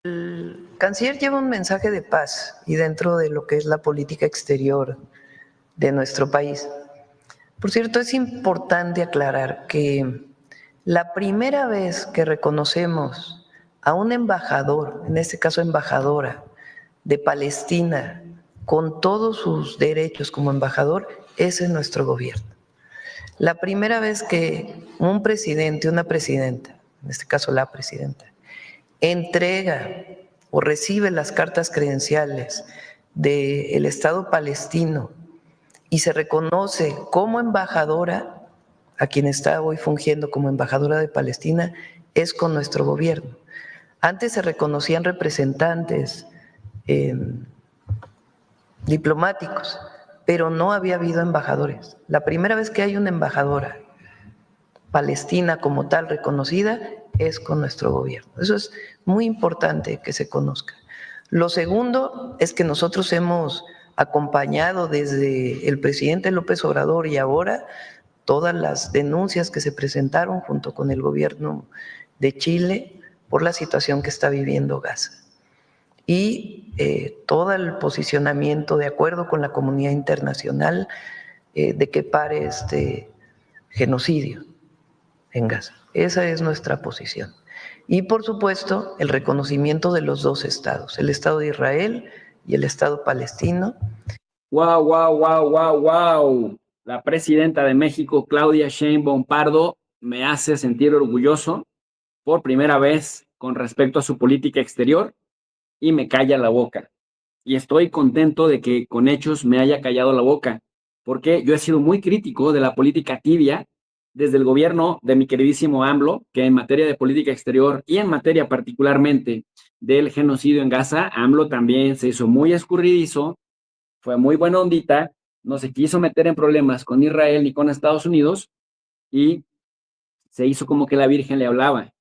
El canciller lleva un mensaje de paz y dentro de lo que es la política exterior de nuestro país. Por cierto, es importante aclarar que la primera vez que reconocemos a un embajador, en este caso embajadora, de Palestina, con todos sus derechos como embajador, es en nuestro gobierno. La primera vez que un presidente, una presidenta, en este caso la presidenta, entrega o recibe las cartas credenciales del Estado palestino y se reconoce como embajadora, a quien está hoy fungiendo como embajadora de Palestina, es con nuestro gobierno. Antes se reconocían representantes diplomáticos, pero no había habido embajadores. La primera vez que hay una embajadora palestina como tal reconocida es con nuestro gobierno. Eso es muy importante que se conozca. Lo segundo es que nosotros hemos acompañado desde el presidente López Obrador y ahora todas las denuncias que se presentaron junto con el gobierno de Chile por la situación que está viviendo Gaza. Y todo el posicionamiento de acuerdo con la comunidad internacional de que pare este genocidio en Gaza. Esa es nuestra posición. Y por supuesto, el reconocimiento de los dos estados, el Estado de Israel y el Estado palestino. ¡Wow, wow, wow, wow, wow! La presidenta de México, Claudia Sheinbaum Pardo, me hace sentir orgulloso por primera vez con respecto a su política exterior y me calla la boca. Y estoy contento de que con hechos me haya callado la boca, porque yo he sido muy crítico de la política tibia desde el gobierno de mi queridísimo AMLO, que en materia de política exterior y en materia particularmente del genocidio en Gaza, AMLO también se hizo muy escurridizo, fue muy buena ondita, no se quiso meter en problemas con Israel ni con Estados Unidos y se hizo como que la Virgen le hablaba.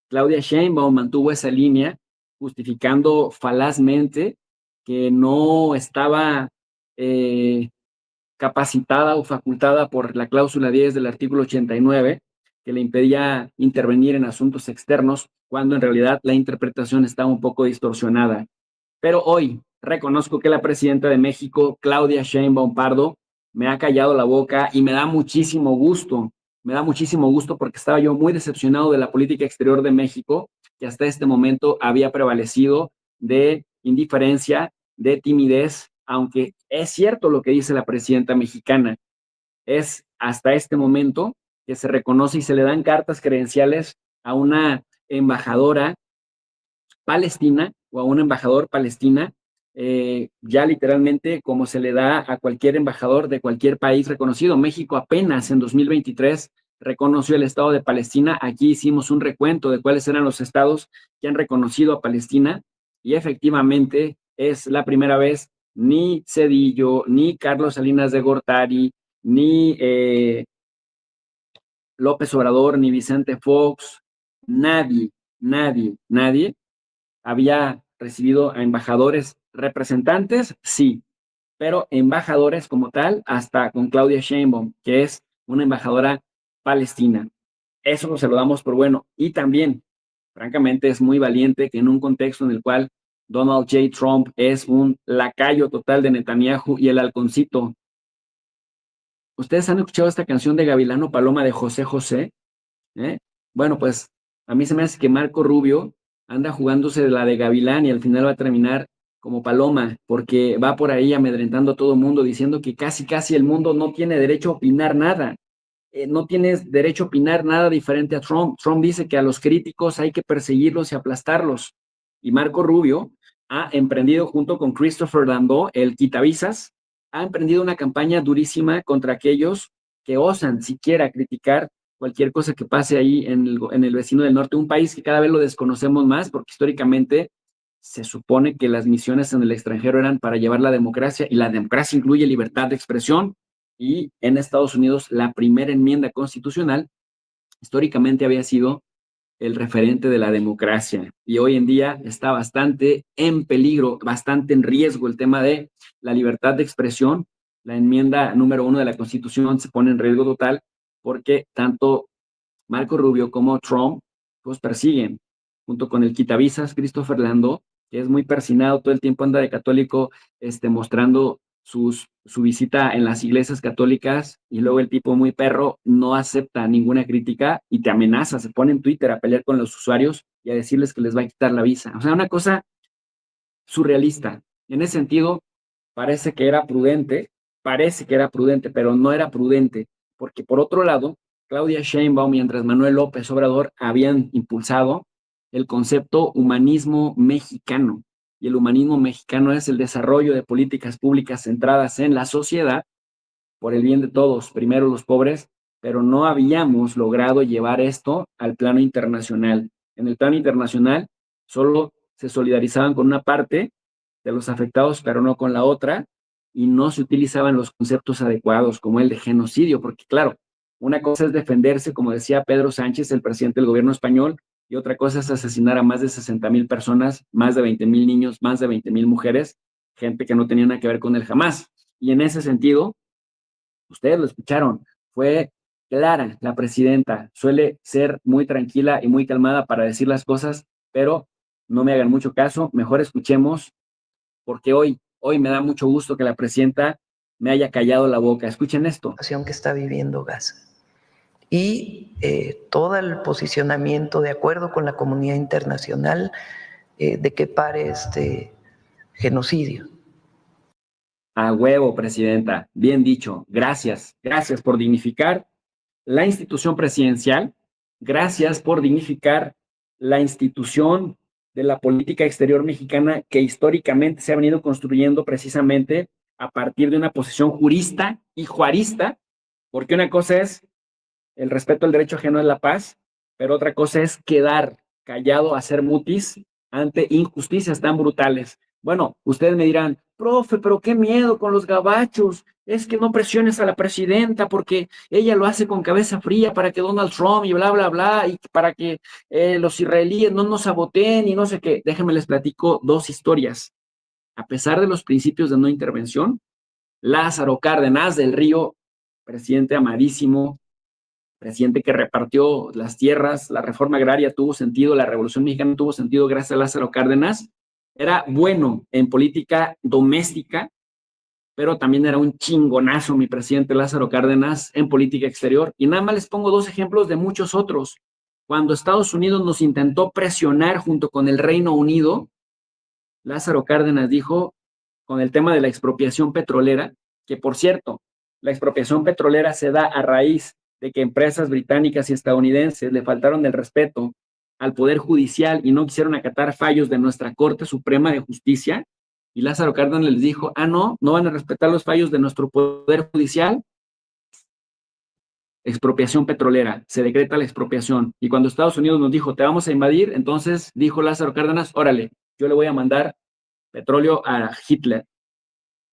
Claudia Sheinbaum mantuvo esa línea justificando falazmente que no estaba capacitada o facultada por la cláusula 10 del artículo 89, que le impedía intervenir en asuntos externos, cuando en realidad la interpretación estaba un poco distorsionada. Pero hoy reconozco que la presidenta de México, Claudia Sheinbaum Pardo, me ha callado la boca y me da muchísimo gusto. Me da muchísimo gusto porque estaba yo muy decepcionado de la política exterior de México, que hasta este momento había prevalecido de indiferencia, de timidez, aunque es cierto lo que dice la presidenta mexicana. Es hasta este momento que se reconoce y se le dan cartas credenciales a una embajadora palestina o a un embajador palestina, ya literalmente como se le da a cualquier embajador de cualquier país reconocido. México apenas en 2023 reconoció el Estado de Palestina. Aquí hicimos un recuento de cuáles eran los estados que han reconocido a Palestina y efectivamente es la primera vez. Ni Cedillo, ni Carlos Salinas de Gortari, ni López Obrador, ni Vicente Fox, nadie había recibido a embajadores representantes, sí, pero embajadores como tal, hasta con Claudia Sheinbaum, que es una embajadora palestina. Eso se lo damos por bueno. Y también, francamente, es muy valiente que en un contexto en el cual Donald J. Trump es un lacayo total de Netanyahu y el halconcito. ¿Ustedes han escuchado esta canción de Gavilano Paloma de José José? Bueno, pues a mí se me hace que Marco Rubio anda jugándose de la de Gavilán y al final va a terminar como Paloma, porque va por ahí amedrentando a todo el mundo, diciendo que casi el mundo no tiene derecho a opinar nada. No tienes derecho a opinar nada diferente a Trump. Trump dice que a los críticos hay que perseguirlos y aplastarlos. Y Marco Rubio ha emprendido junto con Christopher Landau, el quitavisas, ha emprendido una campaña durísima contra aquellos que osan siquiera criticar cualquier cosa que pase ahí en el vecino del norte, un país que cada vez lo desconocemos más, porque históricamente se supone que las misiones en el extranjero eran para llevar la democracia, y la democracia incluye libertad de expresión, y en Estados Unidos la primera enmienda constitucional históricamente había sido el referente de la democracia, y hoy en día está bastante en peligro, bastante en riesgo el tema de la libertad de expresión. La enmienda número 1 de la Constitución se pone en riesgo total porque tanto Marco Rubio como Trump pues persiguen junto con el quitavisas Christopher Landó, que es muy persinado, todo el tiempo anda de católico, mostrando su visita en las iglesias católicas, y luego el tipo muy perro no acepta ninguna crítica y te amenaza, se pone en Twitter a pelear con los usuarios y a decirles que les va a quitar la visa. O sea, una cosa surrealista. En ese sentido, parece que era prudente, pero no era prudente, porque por otro lado, Claudia Sheinbaum y Andrés Manuel López Obrador habían impulsado el concepto humanismo mexicano. Y el humanismo mexicano es el desarrollo de políticas públicas centradas en la sociedad por el bien de todos, primero los pobres, pero no habíamos logrado llevar esto al plano internacional. En el plano internacional solo se solidarizaban con una parte de los afectados, pero no con la otra, y no se utilizaban los conceptos adecuados como el de genocidio, porque claro, una cosa es defenderse, como decía Pedro Sánchez, el presidente del gobierno español, y otra cosa es asesinar a más de 60,000 personas, más de 20,000 niños, más de 20,000 mujeres, gente que no tenía nada que ver con él jamás. Y en ese sentido, ustedes lo escucharon, fue clara la presidenta, suele ser muy tranquila y muy calmada para decir las cosas, pero no me hagan mucho caso, mejor escuchemos, porque hoy me da mucho gusto que la presidenta me haya callado la boca. Escuchen esto. Que está viviendo Gaza. Y todo el posicionamiento de acuerdo con la comunidad internacional de que pare este genocidio. A huevo, presidenta. Bien dicho. Gracias. Gracias por dignificar la institución presidencial. Gracias por dignificar la institución de la política exterior mexicana que históricamente se ha venido construyendo precisamente a partir de una posición jurista y juarista, porque una cosa es el respeto al derecho ajeno es la paz, pero otra cosa es quedar callado, hacer mutis ante injusticias tan brutales. Bueno, ustedes me dirán, profe, pero qué miedo con los gabachos, es que no presiones a la presidenta porque ella lo hace con cabeza fría para que Donald Trump y bla, bla, bla, y para que los israelíes no nos saboteen y no sé qué. Déjenme les platico dos historias. A pesar de los principios de no intervención, Lázaro Cárdenas del Río, presidente amadísimo, presidente que repartió las tierras, la reforma agraria tuvo sentido, la revolución mexicana tuvo sentido gracias a Lázaro Cárdenas, era bueno en política doméstica, pero también era un chingonazo mi presidente Lázaro Cárdenas en política exterior. Y nada más les pongo dos ejemplos de muchos otros. Cuando Estados Unidos nos intentó presionar junto con el Reino Unido, Lázaro Cárdenas dijo, con el tema de la expropiación petrolera, que por cierto, la expropiación petrolera se da a raíz de que empresas británicas y estadounidenses le faltaron el respeto al Poder Judicial y no quisieron acatar fallos de nuestra Corte Suprema de Justicia, y Lázaro Cárdenas les dijo, no van a respetar los fallos de nuestro Poder Judicial, expropiación petrolera, se decreta la expropiación. Y cuando Estados Unidos nos dijo, te vamos a invadir, entonces dijo Lázaro Cárdenas, órale, yo le voy a mandar petróleo a Hitler.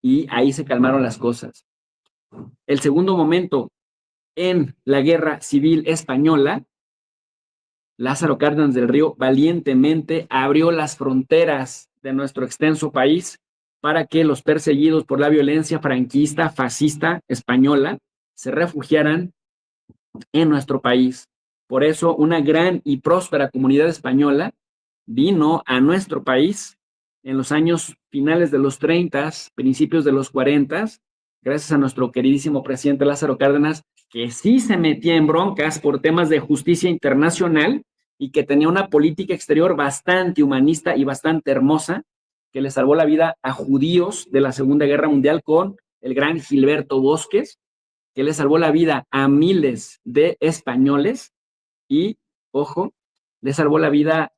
Y ahí se calmaron las cosas. El segundo momento, en la Guerra Civil Española, Lázaro Cárdenas del Río valientemente abrió las fronteras de nuestro extenso país para que los perseguidos por la violencia franquista, fascista, española, se refugiaran en nuestro país. Por eso, una gran y próspera comunidad española vino a nuestro país en los años finales de los 30, principios de los 40, gracias a nuestro queridísimo presidente Lázaro Cárdenas, que sí se metía en broncas por temas de justicia internacional y que tenía una política exterior bastante humanista y bastante hermosa, que le salvó la vida a judíos de la Segunda Guerra Mundial con el gran Gilberto Bosques, que le salvó la vida a miles de españoles y, ojo, le salvó la vida,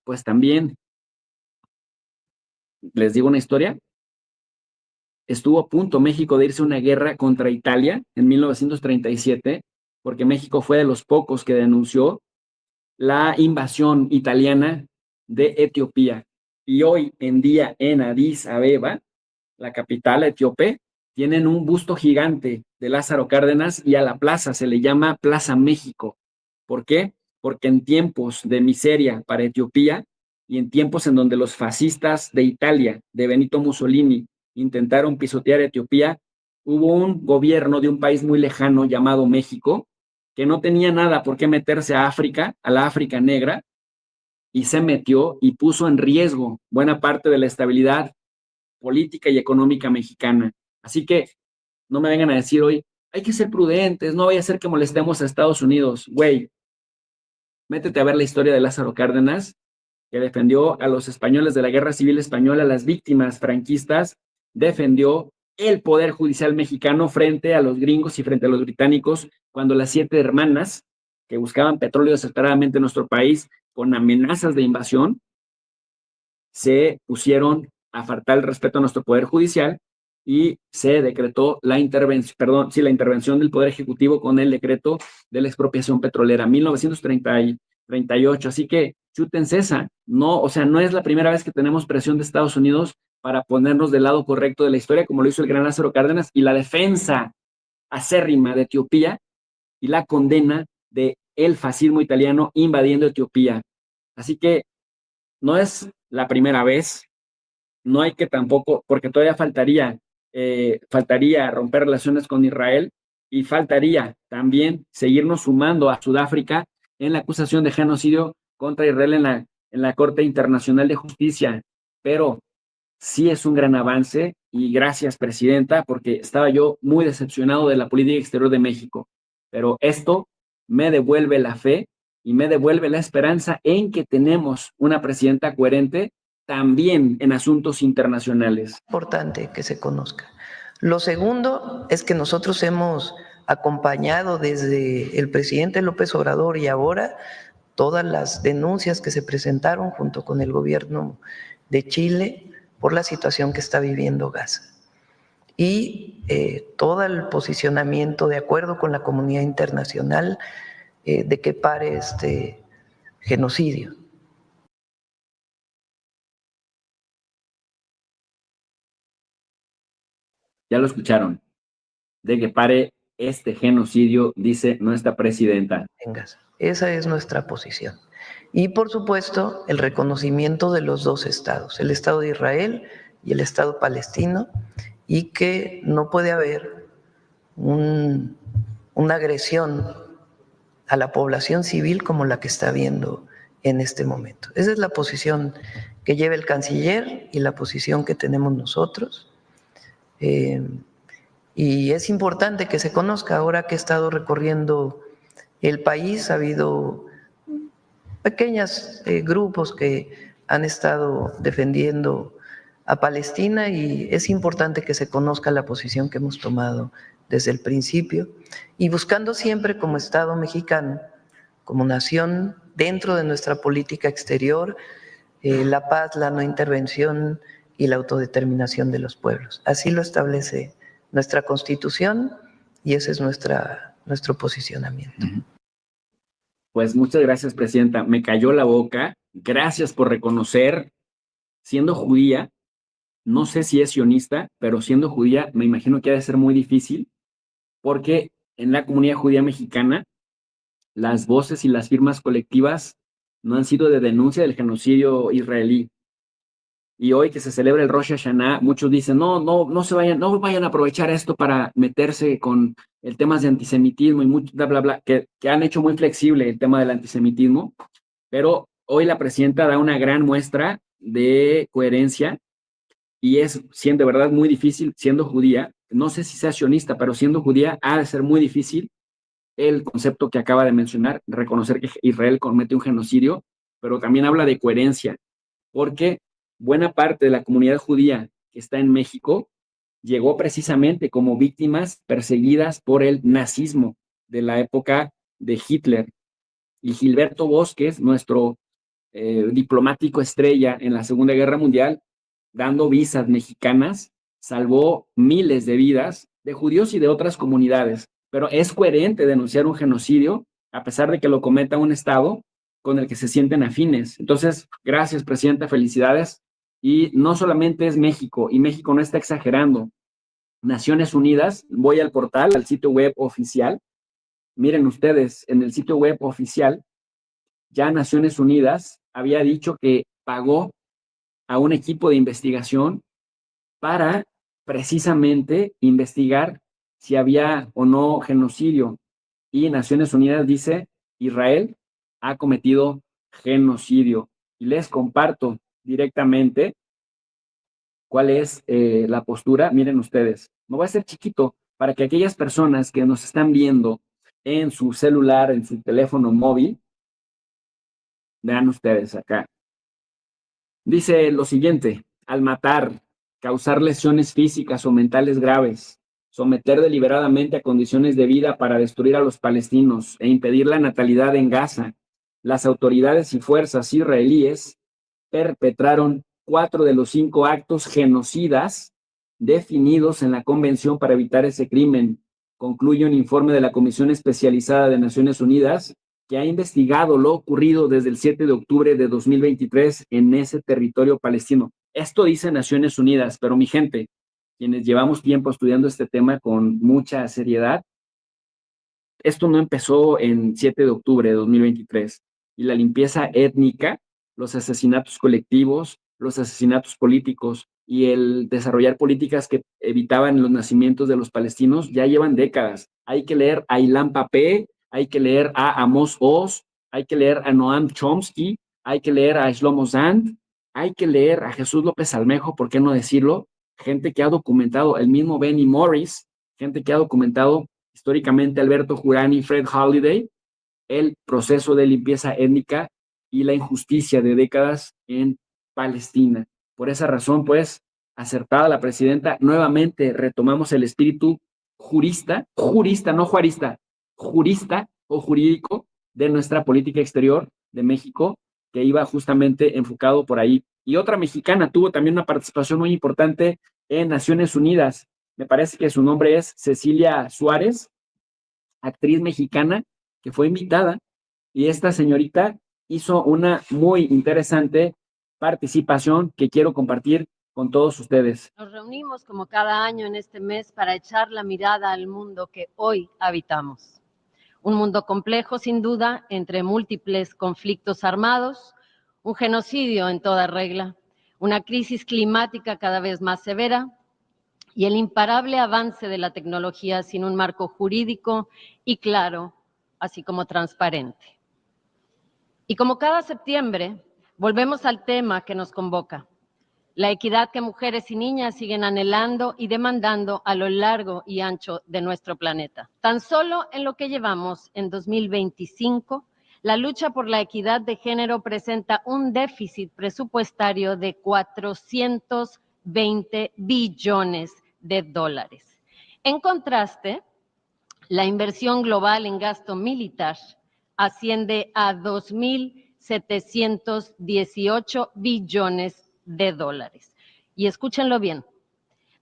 pues también, les digo una historia, estuvo a punto México de irse a una guerra contra Italia en 1937, porque México fue de los pocos que denunció la invasión italiana de Etiopía. Y hoy en día en Addis Abeba, la capital etíope, tienen un busto gigante de Lázaro Cárdenas y a la plaza se le llama Plaza México. ¿Por qué? Porque en tiempos de miseria para Etiopía y en tiempos en donde los fascistas de Italia, de Benito Mussolini, intentaron pisotear Etiopía, hubo un gobierno de un país muy lejano llamado México, que no tenía nada por qué meterse a África, a la África negra, y se metió y puso en riesgo buena parte de la estabilidad política y económica mexicana. Así que no me vengan a decir hoy, hay que ser prudentes, no vaya a ser que molestemos a Estados Unidos. Güey, métete a ver la historia de Lázaro Cárdenas, que defendió a los españoles de la Guerra Civil Española, las víctimas franquistas, defendió el poder judicial mexicano frente a los gringos y frente a los británicos, cuando las 7 hermanas que buscaban petróleo desesperadamente en nuestro país con amenazas de invasión, se pusieron a faltar el respeto a nuestro poder judicial y se decretó la intervención del Poder Ejecutivo con el decreto de la expropiación petrolera, 1938. Así que chútense esa. No, o sea, no es la primera vez que tenemos presión de Estados Unidos para ponernos del lado correcto de la historia, como lo hizo el gran Lázaro Cárdenas, y la defensa acérrima de Etiopía y la condena de el fascismo italiano invadiendo Etiopía. Así que no es la primera vez, no hay que tampoco, porque todavía faltaría romper relaciones con Israel y faltaría también seguirnos sumando a Sudáfrica en la acusación de genocidio contra Israel en la Corte Internacional de Justicia. Pero sí es un gran avance y gracias, presidenta, porque estaba yo muy decepcionado de la política exterior de México. Pero esto me devuelve la fe y me devuelve la esperanza en que tenemos una presidenta coherente también en asuntos internacionales. Importante que se conozca. Lo segundo es que nosotros hemos acompañado desde el presidente López Obrador y ahora todas las denuncias que se presentaron junto con el gobierno de Chile por la situación que está viviendo Gaza. Y todo el posicionamiento de acuerdo con la comunidad internacional de que pare este genocidio. Ya lo escucharon, de que pare este genocidio, dice nuestra presidenta. En Gaza. Esa es nuestra posición. Y por supuesto, el reconocimiento de los dos estados, el Estado de Israel y el Estado palestino, y que no puede haber una agresión a la población civil como la que está habiendo en este momento. Esa es la posición que lleva el canciller y la posición que tenemos nosotros. Y es importante que se conozca. Ahora que he estado recorriendo el país, ha habido pequeños grupos que han estado defendiendo a Palestina y es importante que se conozca la posición que hemos tomado desde el principio y buscando siempre como Estado mexicano, como nación, dentro de nuestra política exterior, la paz, la no intervención y la autodeterminación de los pueblos. Así lo establece nuestra Constitución y ese es nuestro posicionamiento. Pues muchas gracias, presidenta. Me cayó la boca. Gracias por reconocer, siendo judía, no sé si es sionista, pero siendo judía, me imagino que ha de ser muy difícil, porque en la comunidad judía mexicana, las voces y las firmas colectivas no han sido de denuncia del genocidio israelí. Y hoy que se celebra el Rosh Hashanah, muchos dicen, no vayan a aprovechar esto para meterse con el tema de antisemitismo y mucho bla, bla, bla, que han hecho muy flexible el tema del antisemitismo, pero hoy la presidenta da una gran muestra de coherencia y es, siendo de verdad muy difícil, siendo judía, no sé si sea sionista, pero siendo judía ha de ser muy difícil el concepto que acaba de mencionar, reconocer que Israel comete un genocidio, pero también habla de coherencia, porque buena parte de la comunidad judía que está en México llegó precisamente como víctimas perseguidas por el nazismo de la época de Hitler. Y Gilberto Bosques, nuestro diplomático estrella en la Segunda Guerra Mundial, dando visas mexicanas, salvó miles de vidas de judíos y de otras comunidades. Pero es coherente denunciar un genocidio, a pesar de que lo cometa un Estado con el que se sienten afines. Entonces, gracias, presidenta, felicidades. Y no solamente es México, y México no está exagerando. Naciones Unidas, voy al portal, al sitio web oficial. Miren ustedes, en el sitio web oficial, ya Naciones Unidas había dicho que pagó a un equipo de investigación para precisamente investigar si había o no genocidio. Y Naciones Unidas dice, Israel ha cometido genocidio. y les comparto directamente cuál es la postura. Miren ustedes, me voy a hacer chiquito para que aquellas personas que nos están viendo en su celular, en su teléfono móvil, vean ustedes acá. Dice lo siguiente: al matar, causar lesiones físicas o mentales graves, someter deliberadamente a condiciones de vida para destruir a los palestinos e impedir la natalidad en Gaza, las autoridades y fuerzas israelíes perpetraron 4 de los 5 actos genocidas definidos en la Convención para evitar ese crimen, concluye un informe de la Comisión Especializada de Naciones Unidas que ha investigado lo ocurrido desde el 7 de octubre de 2023 en ese territorio palestino. Esto dice Naciones Unidas, pero mi gente, quienes llevamos tiempo estudiando este tema con mucha seriedad, esto no empezó en 7 de octubre de 2023. Y la limpieza étnica, los asesinatos colectivos, los asesinatos políticos y el desarrollar políticas que evitaban los nacimientos de los palestinos ya llevan décadas. Hay que leer a Ilan Pappé, hay que leer a Amos Oz, hay que leer a Noam Chomsky, hay que leer a Shlomo Zand, hay que leer a Jesús López Almejo, ¿por qué no decirlo? Gente que ha documentado, el mismo Benny Morris, gente que ha documentado históricamente Alberto Jurani y Fred Holiday, el proceso de limpieza étnica y la injusticia de décadas en Palestina. Por esa razón, pues, acertada la presidenta, nuevamente retomamos el espíritu jurista, no juarista, jurista o jurídico de nuestra política exterior de México, que iba justamente enfocado por ahí. Y otra mexicana tuvo también una participación muy importante en Naciones Unidas. Me parece que su nombre es Cecilia Suárez, actriz mexicana que fue invitada, y esta señorita hizo una muy interesante participación que quiero compartir con todos ustedes. Nos reunimos como cada año en este mes para echar la mirada al mundo que hoy habitamos. Un mundo complejo, sin duda, entre múltiples conflictos armados, un genocidio en toda regla, una crisis climática cada vez más severa y el imparable avance de la tecnología sin un marco jurídico y claro, así como transparente. Y como cada septiembre, volvemos al tema que nos convoca, la equidad que mujeres y niñas siguen anhelando y demandando a lo largo y ancho de nuestro planeta. Tan solo en lo que llevamos en 2025, la lucha por la equidad de género presenta un déficit presupuestario de 420 billones de dólares. En contraste, la inversión global en gasto militar asciende a 2.718 billones de dólares. Y escúchenlo bien,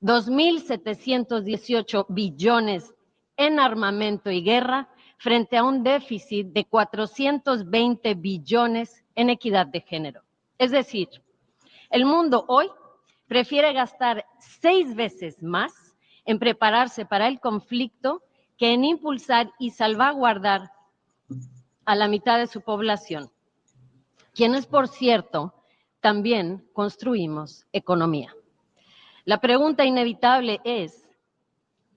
2.718 billones en armamento y guerra frente a un déficit de 420 billones en equidad de género. Es decir, el mundo hoy prefiere gastar 6 veces más en prepararse para el conflicto que en impulsar y salvaguardar a la mitad de su población, quienes, por cierto, también construimos economía. La pregunta inevitable es,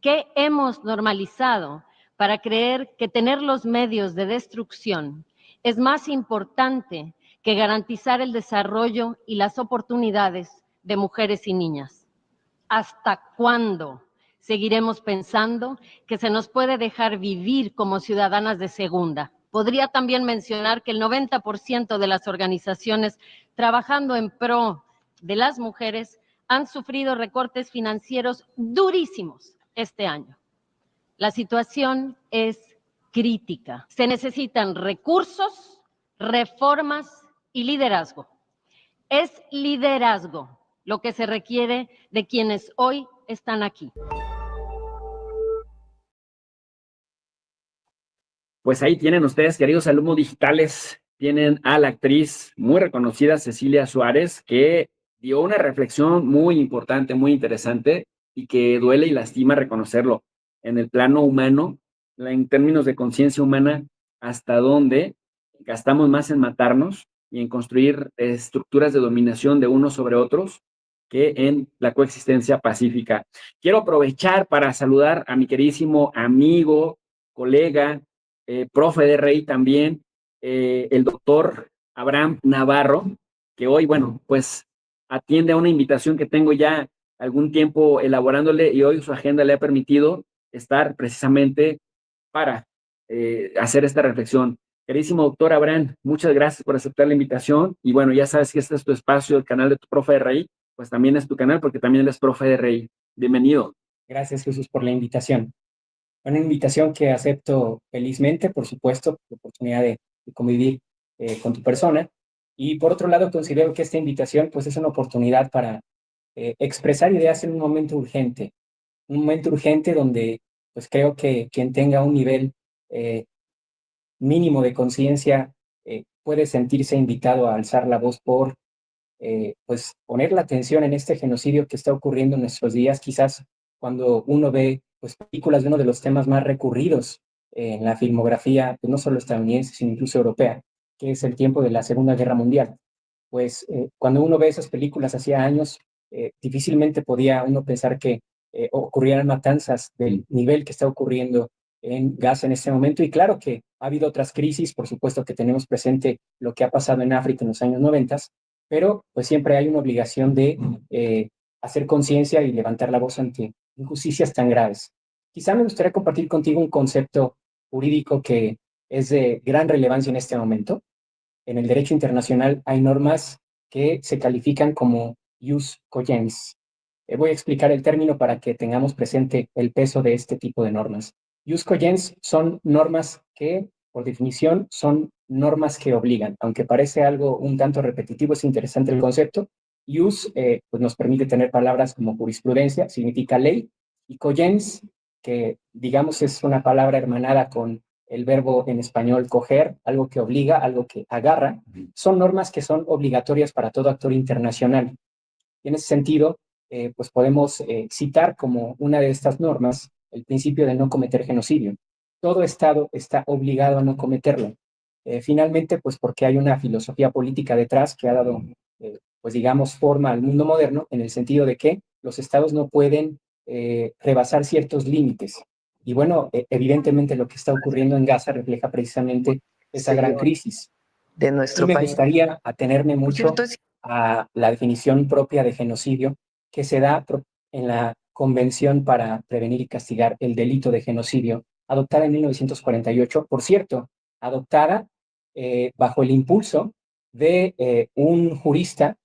¿qué hemos normalizado para creer que tener los medios de destrucción es más importante que garantizar el desarrollo y las oportunidades de mujeres y niñas? ¿Hasta cuándo seguiremos pensando que se nos puede dejar vivir como ciudadanas de segunda? Podría también mencionar que el 90% de las organizaciones trabajando en pro de las mujeres han sufrido recortes financieros durísimos este año. La situación es crítica. Se necesitan recursos, reformas y liderazgo. Es liderazgo lo que se requiere de quienes hoy están aquí. Pues ahí tienen ustedes, queridos alumnos digitales, tienen a la actriz muy reconocida Cecilia Suárez, que dio una reflexión muy importante, muy interesante, y que duele y lastima reconocerlo. En el plano humano, en términos de conciencia humana, hasta dónde gastamos más en matarnos y en construir estructuras de dominación de unos sobre otros que en la coexistencia pacífica. Quiero aprovechar para saludar a mi queridísimo amigo, colega, profe de Rey también, el doctor Abraham Navarro, que hoy, bueno, pues atiende a una invitación que tengo ya algún tiempo elaborándole y hoy su agenda le ha permitido estar precisamente para hacer esta reflexión. Queridísimo doctor Abraham, muchas gracias por aceptar la invitación y bueno, ya sabes que este es tu espacio, el canal de tu profe de RI, pues también es tu canal porque también él es profe de RI. Bienvenido. Gracias, Jesús, por la invitación. Una invitación que acepto felizmente, por supuesto, por la oportunidad de convivir con tu persona. Y por otro lado, considero que esta invitación pues, es una oportunidad para expresar ideas en un momento urgente donde pues, creo que quien tenga un nivel mínimo de conciencia puede sentirse invitado a alzar la voz por pues poner la atención en este genocidio que está ocurriendo en nuestros días, quizás cuando uno ve pues, películas de uno de los temas más recurridos en la filmografía, pues, no solo estadounidense, sino incluso europea, que es el tiempo de la Segunda Guerra Mundial. Pues cuando uno ve esas películas hacía años, difícilmente podía uno pensar que ocurrieran matanzas del nivel que está ocurriendo en Gaza en este momento. Y claro que ha habido otras crisis, por supuesto que tenemos presente lo que ha pasado en África en los años 90, pero pues siempre hay una obligación de hacer conciencia y levantar la voz ante injusticias tan graves. Quizá me gustaría compartir contigo un concepto jurídico que es de gran relevancia en este momento. En el derecho internacional hay normas que se califican como jus cogens. Voy a explicar el término para que tengamos presente el peso de este tipo de normas. Jus cogens son normas que, por definición, son normas que obligan. Aunque parece algo un tanto repetitivo, es interesante el concepto. Jus pues nos permite tener palabras como jurisprudencia, significa ley, y cogens, que digamos es una palabra hermanada con el verbo en español coger, algo que obliga, algo que agarra, son normas que son obligatorias para todo actor internacional. Y en ese sentido, pues podemos citar como una de estas normas el principio de no cometer genocidio. Todo Estado está obligado a no cometerlo. Finalmente, pues porque hay una filosofía política detrás que ha dado, pues digamos, forma al mundo moderno, en el sentido de que los Estados no pueden rebasar ciertos límites. Y bueno, evidentemente lo que está ocurriendo en Gaza refleja precisamente esa gran crisis. De Y nuestro me país. gustaría atenerme Por mucho cierto, a la definición propia de genocidio que se da en la Convención para Prevenir y Castigar el Delito de Genocidio, adoptada en 1948, por cierto, adoptada bajo el impulso de un jurista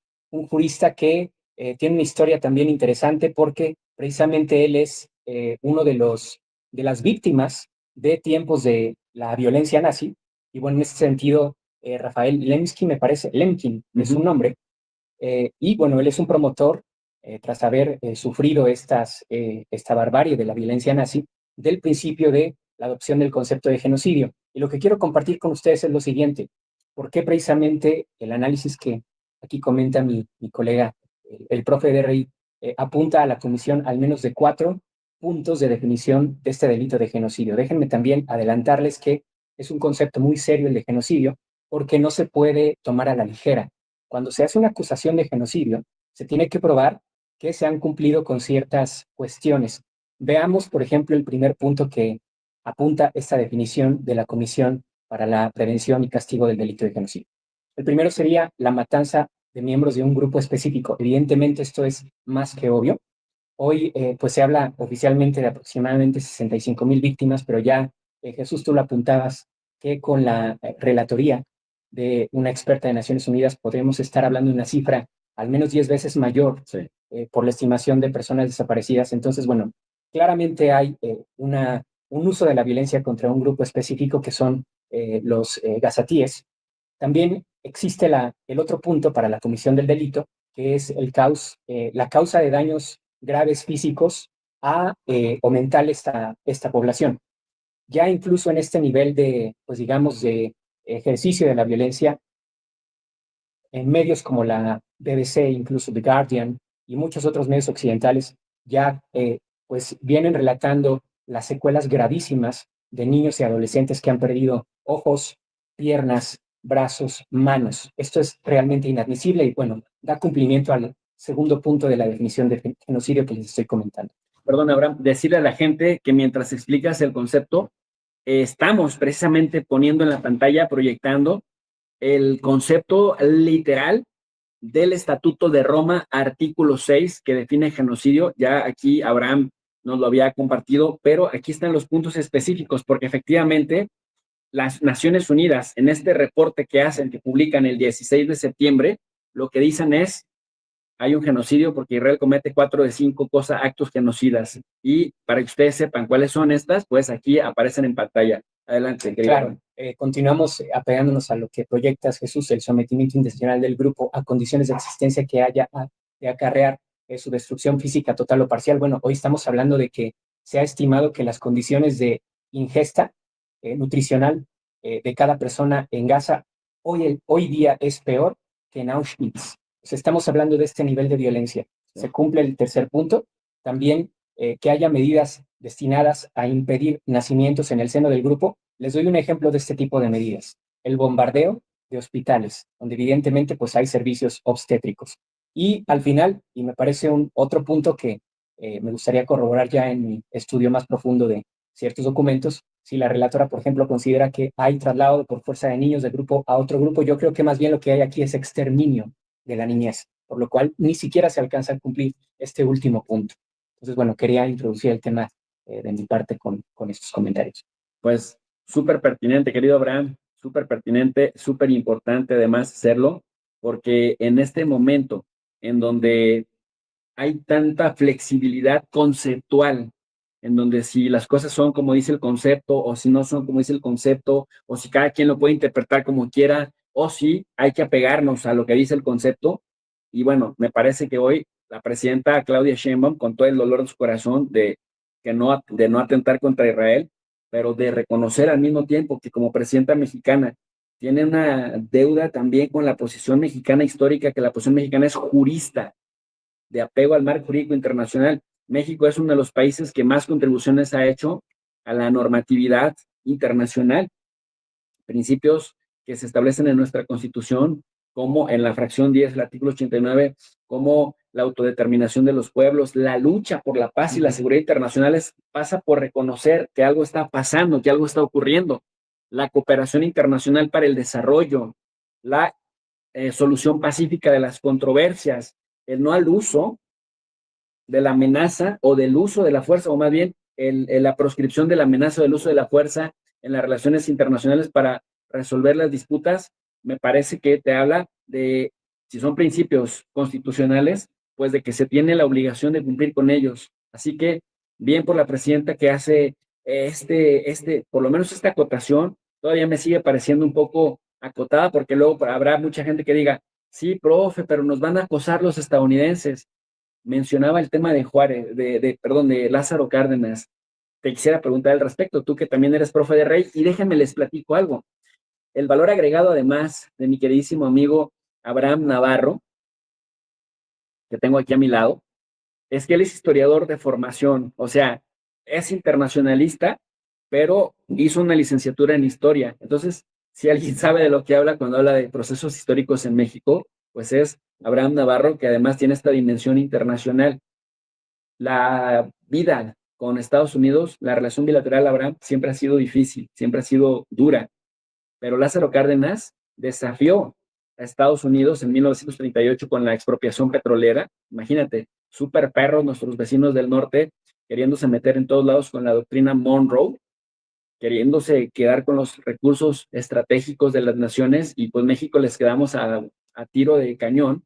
que tiene una historia también interesante porque precisamente él es uno de las víctimas de tiempos de la violencia nazi. Y bueno, en ese sentido, Rafael Lemkin, me parece, Lemkin es su nombre, y bueno, él es un promotor, tras haber sufrido esta barbarie de la violencia nazi, del principio de la adopción del concepto de genocidio. Y lo que quiero compartir con ustedes es lo siguiente: ¿por qué precisamente el análisis que aquí comenta mi colega, el profe de RI, apunta a la comisión al menos de 4 puntos de definición de este delito de genocidio? Déjenme también adelantarles que es un concepto muy serio el de genocidio, porque no se puede tomar a la ligera. Cuando se hace una acusación de genocidio, se tiene que probar que se han cumplido con ciertas cuestiones. Veamos, por ejemplo, el primer punto que apunta esta definición de la Comisión para la Prevención y Castigo del Delito de Genocidio. El primero sería la matanza de miembros de un grupo específico. Evidentemente, esto es más que obvio. Hoy, pues se habla oficialmente de aproximadamente 65,000 víctimas, pero ya, Jesús, tú lo apuntabas, que con la relatoría de una experta de Naciones Unidas podremos estar hablando de una cifra al menos 10 veces mayor, sí, por la estimación de personas desaparecidas. Entonces, bueno, claramente hay un uso de la violencia contra un grupo específico que son los gazatíes. También existe el otro punto para la comisión del delito, que es la causa de daños graves físicos o mental esta población. Ya incluso en este nivel de, pues digamos, de ejercicio de la violencia, en medios como la BBC, incluso The Guardian y muchos otros medios occidentales, ya pues vienen relatando las secuelas gravísimas de niños y adolescentes que han perdido ojos, piernas, brazos, manos. Esto es realmente inadmisible y bueno, da cumplimiento al segundo punto de la definición de genocidio que les estoy comentando. Perdón, Abraham, decirle a la gente que mientras explicas el concepto, estamos precisamente poniendo en la pantalla, proyectando el concepto literal del Estatuto de Roma, artículo 6, que define genocidio. Ya aquí Abraham nos lo había compartido, pero aquí están los puntos específicos, porque efectivamente las Naciones Unidas, en este reporte que hacen, que publican el 16 de septiembre, lo que dicen es, hay un genocidio porque Israel comete 4 de 5 actos genocidas. Y para que ustedes sepan cuáles son estas, pues aquí aparecen en pantalla. Adelante, querido. Claro, continuamos apegándonos a lo que proyectas, Jesús, el sometimiento intencional del grupo a condiciones de existencia que haya de acarrear su destrucción física total o parcial. Bueno, hoy estamos hablando de que se ha estimado que las condiciones de ingesta nutricional de cada persona en Gaza hoy día es peor que en Auschwitz. Pues estamos hablando de este nivel de violencia. Sí. Se cumple el tercer punto. También que haya medidas destinadas a impedir nacimientos en el seno del grupo. Les doy un ejemplo de este tipo de medidas. El bombardeo de hospitales, donde evidentemente pues hay servicios obstétricos. Y al final, y me parece otro punto que me gustaría corroborar ya en mi estudio más profundo de ciertos documentos, si la relatora, por ejemplo, considera que hay traslado por fuerza de niños de grupo a otro grupo, yo creo que más bien lo que hay aquí es exterminio de la niñez, por lo cual ni siquiera se alcanza a cumplir este último punto. Entonces, bueno, quería introducir el tema de mi parte con estos comentarios. Pues súper pertinente, querido Abraham, súper pertinente, súper importante además hacerlo, porque en este momento en donde hay tanta flexibilidad conceptual, en donde si las cosas son como dice el concepto, o si no son como dice el concepto, o si cada quien lo puede interpretar como quiera, o si hay que apegarnos a lo que dice el concepto. Y bueno, me parece que hoy la presidenta Claudia Sheinbaum, con todo el dolor en su corazón de no atentar contra Israel, pero de reconocer al mismo tiempo que como presidenta mexicana tiene una deuda también con la posición mexicana histórica, que la posición mexicana es jurista, de apego al marco jurídico internacional. México es uno de los países que más contribuciones ha hecho a la normatividad internacional, principios que se establecen en nuestra Constitución, como en la fracción 10 del artículo 89, como la autodeterminación de los pueblos, la lucha por la paz y la seguridad internacionales pasa por reconocer que algo está pasando, que algo está ocurriendo, la cooperación internacional para el desarrollo, la solución pacífica de las controversias, el no al uso de la amenaza o del uso de la fuerza, o más bien la proscripción de la amenaza o del uso de la fuerza en las relaciones internacionales para resolver las disputas. Me parece que te habla de, si son principios constitucionales, pues de que se tiene la obligación de cumplir con ellos. Así que bien por la presidenta que hace por lo menos esta acotación. Todavía me sigue pareciendo un poco acotada, porque luego habrá mucha gente que diga, sí, profe, pero nos van a acosar los estadounidenses. Mencionaba el tema de Juárez, de Lázaro Cárdenas. Te quisiera preguntar al respecto, tú que también eres profe de Rey, y déjenme les platico algo. El valor agregado, además, de mi queridísimo amigo Abraham Navarro, que tengo aquí a mi lado, es que él es historiador de formación, o sea, es internacionalista, pero hizo una licenciatura en historia. Entonces, si alguien sabe de lo que habla cuando habla de procesos históricos en México, pues es Abraham Navarro, que además tiene esta dimensión internacional. La vida con Estados Unidos, la relación bilateral, Abraham, siempre ha sido difícil, siempre ha sido dura, pero Lázaro Cárdenas desafió a Estados Unidos en 1938 con la expropiación petrolera. Imagínate, super perros nuestros vecinos del norte, queriéndose meter en todos lados con la doctrina Monroe, queriéndose quedar con los recursos estratégicos de las naciones, y pues México les quedamos a tiro de cañón,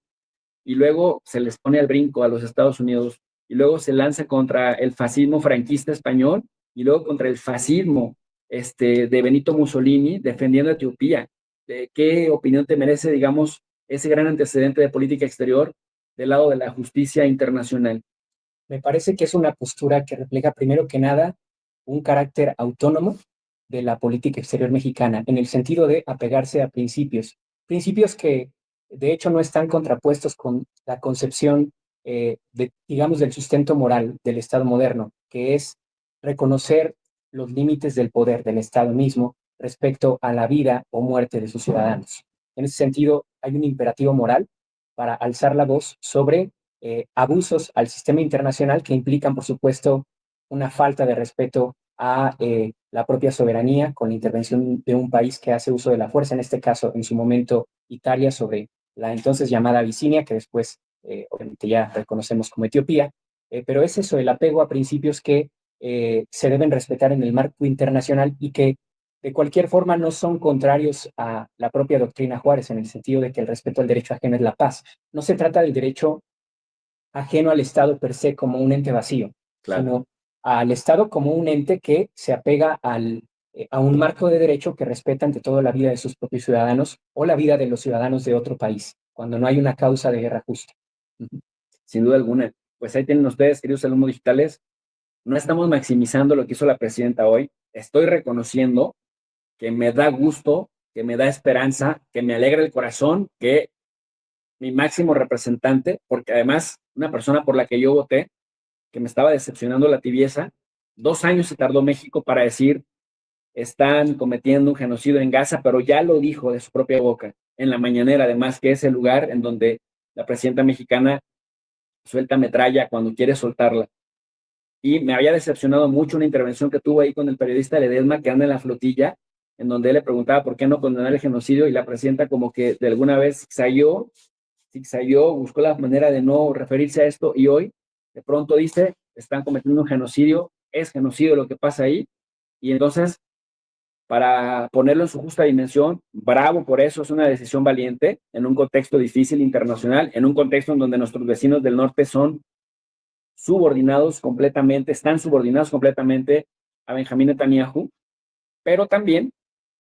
y luego se les pone al brinco a los Estados Unidos, y luego se lanza contra el fascismo franquista español, y luego contra el fascismo de Benito Mussolini, defendiendo a Etiopía. ¿Qué opinión te merece, digamos, ese gran antecedente de política exterior del lado de la justicia internacional? Me parece que es una postura que refleja, primero que nada, un carácter autónomo de la política exterior mexicana, en el sentido de apegarse a principios que de hecho no están contrapuestos con la concepción digamos, del sustento moral del Estado moderno, que es reconocer los límites del poder del Estado mismo respecto a la vida o muerte de sus ciudadanos. En ese sentido, hay un imperativo moral para alzar la voz sobre abusos al sistema internacional que implican, por supuesto, una falta de respeto a la propia soberanía con la intervención de un país que hace uso de la fuerza, en este caso, en su momento, Italia, sobre la entonces llamada Abisinia, que después obviamente ya reconocemos como Etiopía, pero es eso, el apego a principios que se deben respetar en el marco internacional y que de cualquier forma no son contrarios a la propia doctrina Juárez, en el sentido de que el respeto al derecho ajeno es la paz. No se trata del derecho ajeno al Estado per se como un ente vacío, Claro. sino al Estado como un ente que se apega a un marco de derecho que respeta ante todo la vida de sus propios ciudadanos o la vida de los ciudadanos de otro país, cuando no hay una causa de guerra justa. Sin duda alguna. Pues ahí tienen ustedes, queridos alumnos digitales, no estamos maximizando lo que hizo la presidenta hoy. Estoy reconociendo que me da gusto, que me da esperanza, que me alegra el corazón, que mi máximo representante, porque además una persona por la que yo voté, que me estaba decepcionando la tibieza, 2 años se tardó México para decir, están cometiendo un genocidio en Gaza, pero ya lo dijo de su propia boca, en la mañanera, además, que es el lugar en donde la presidenta mexicana suelta metralla cuando quiere soltarla. Y me había decepcionado mucho una intervención que tuvo ahí con el periodista Ledesma, que anda en la flotilla, en donde él le preguntaba por qué no condenar el genocidio, y la presidenta como que de alguna vez zigzagueó, buscó la manera de no referirse a esto, y hoy de pronto dice, están cometiendo un genocidio, es genocidio lo que pasa ahí, y entonces, para ponerlo en su justa dimensión, bravo por eso, es una decisión valiente, en un contexto difícil internacional, en un contexto en donde nuestros vecinos del norte están subordinados completamente a Benjamín Netanyahu, pero también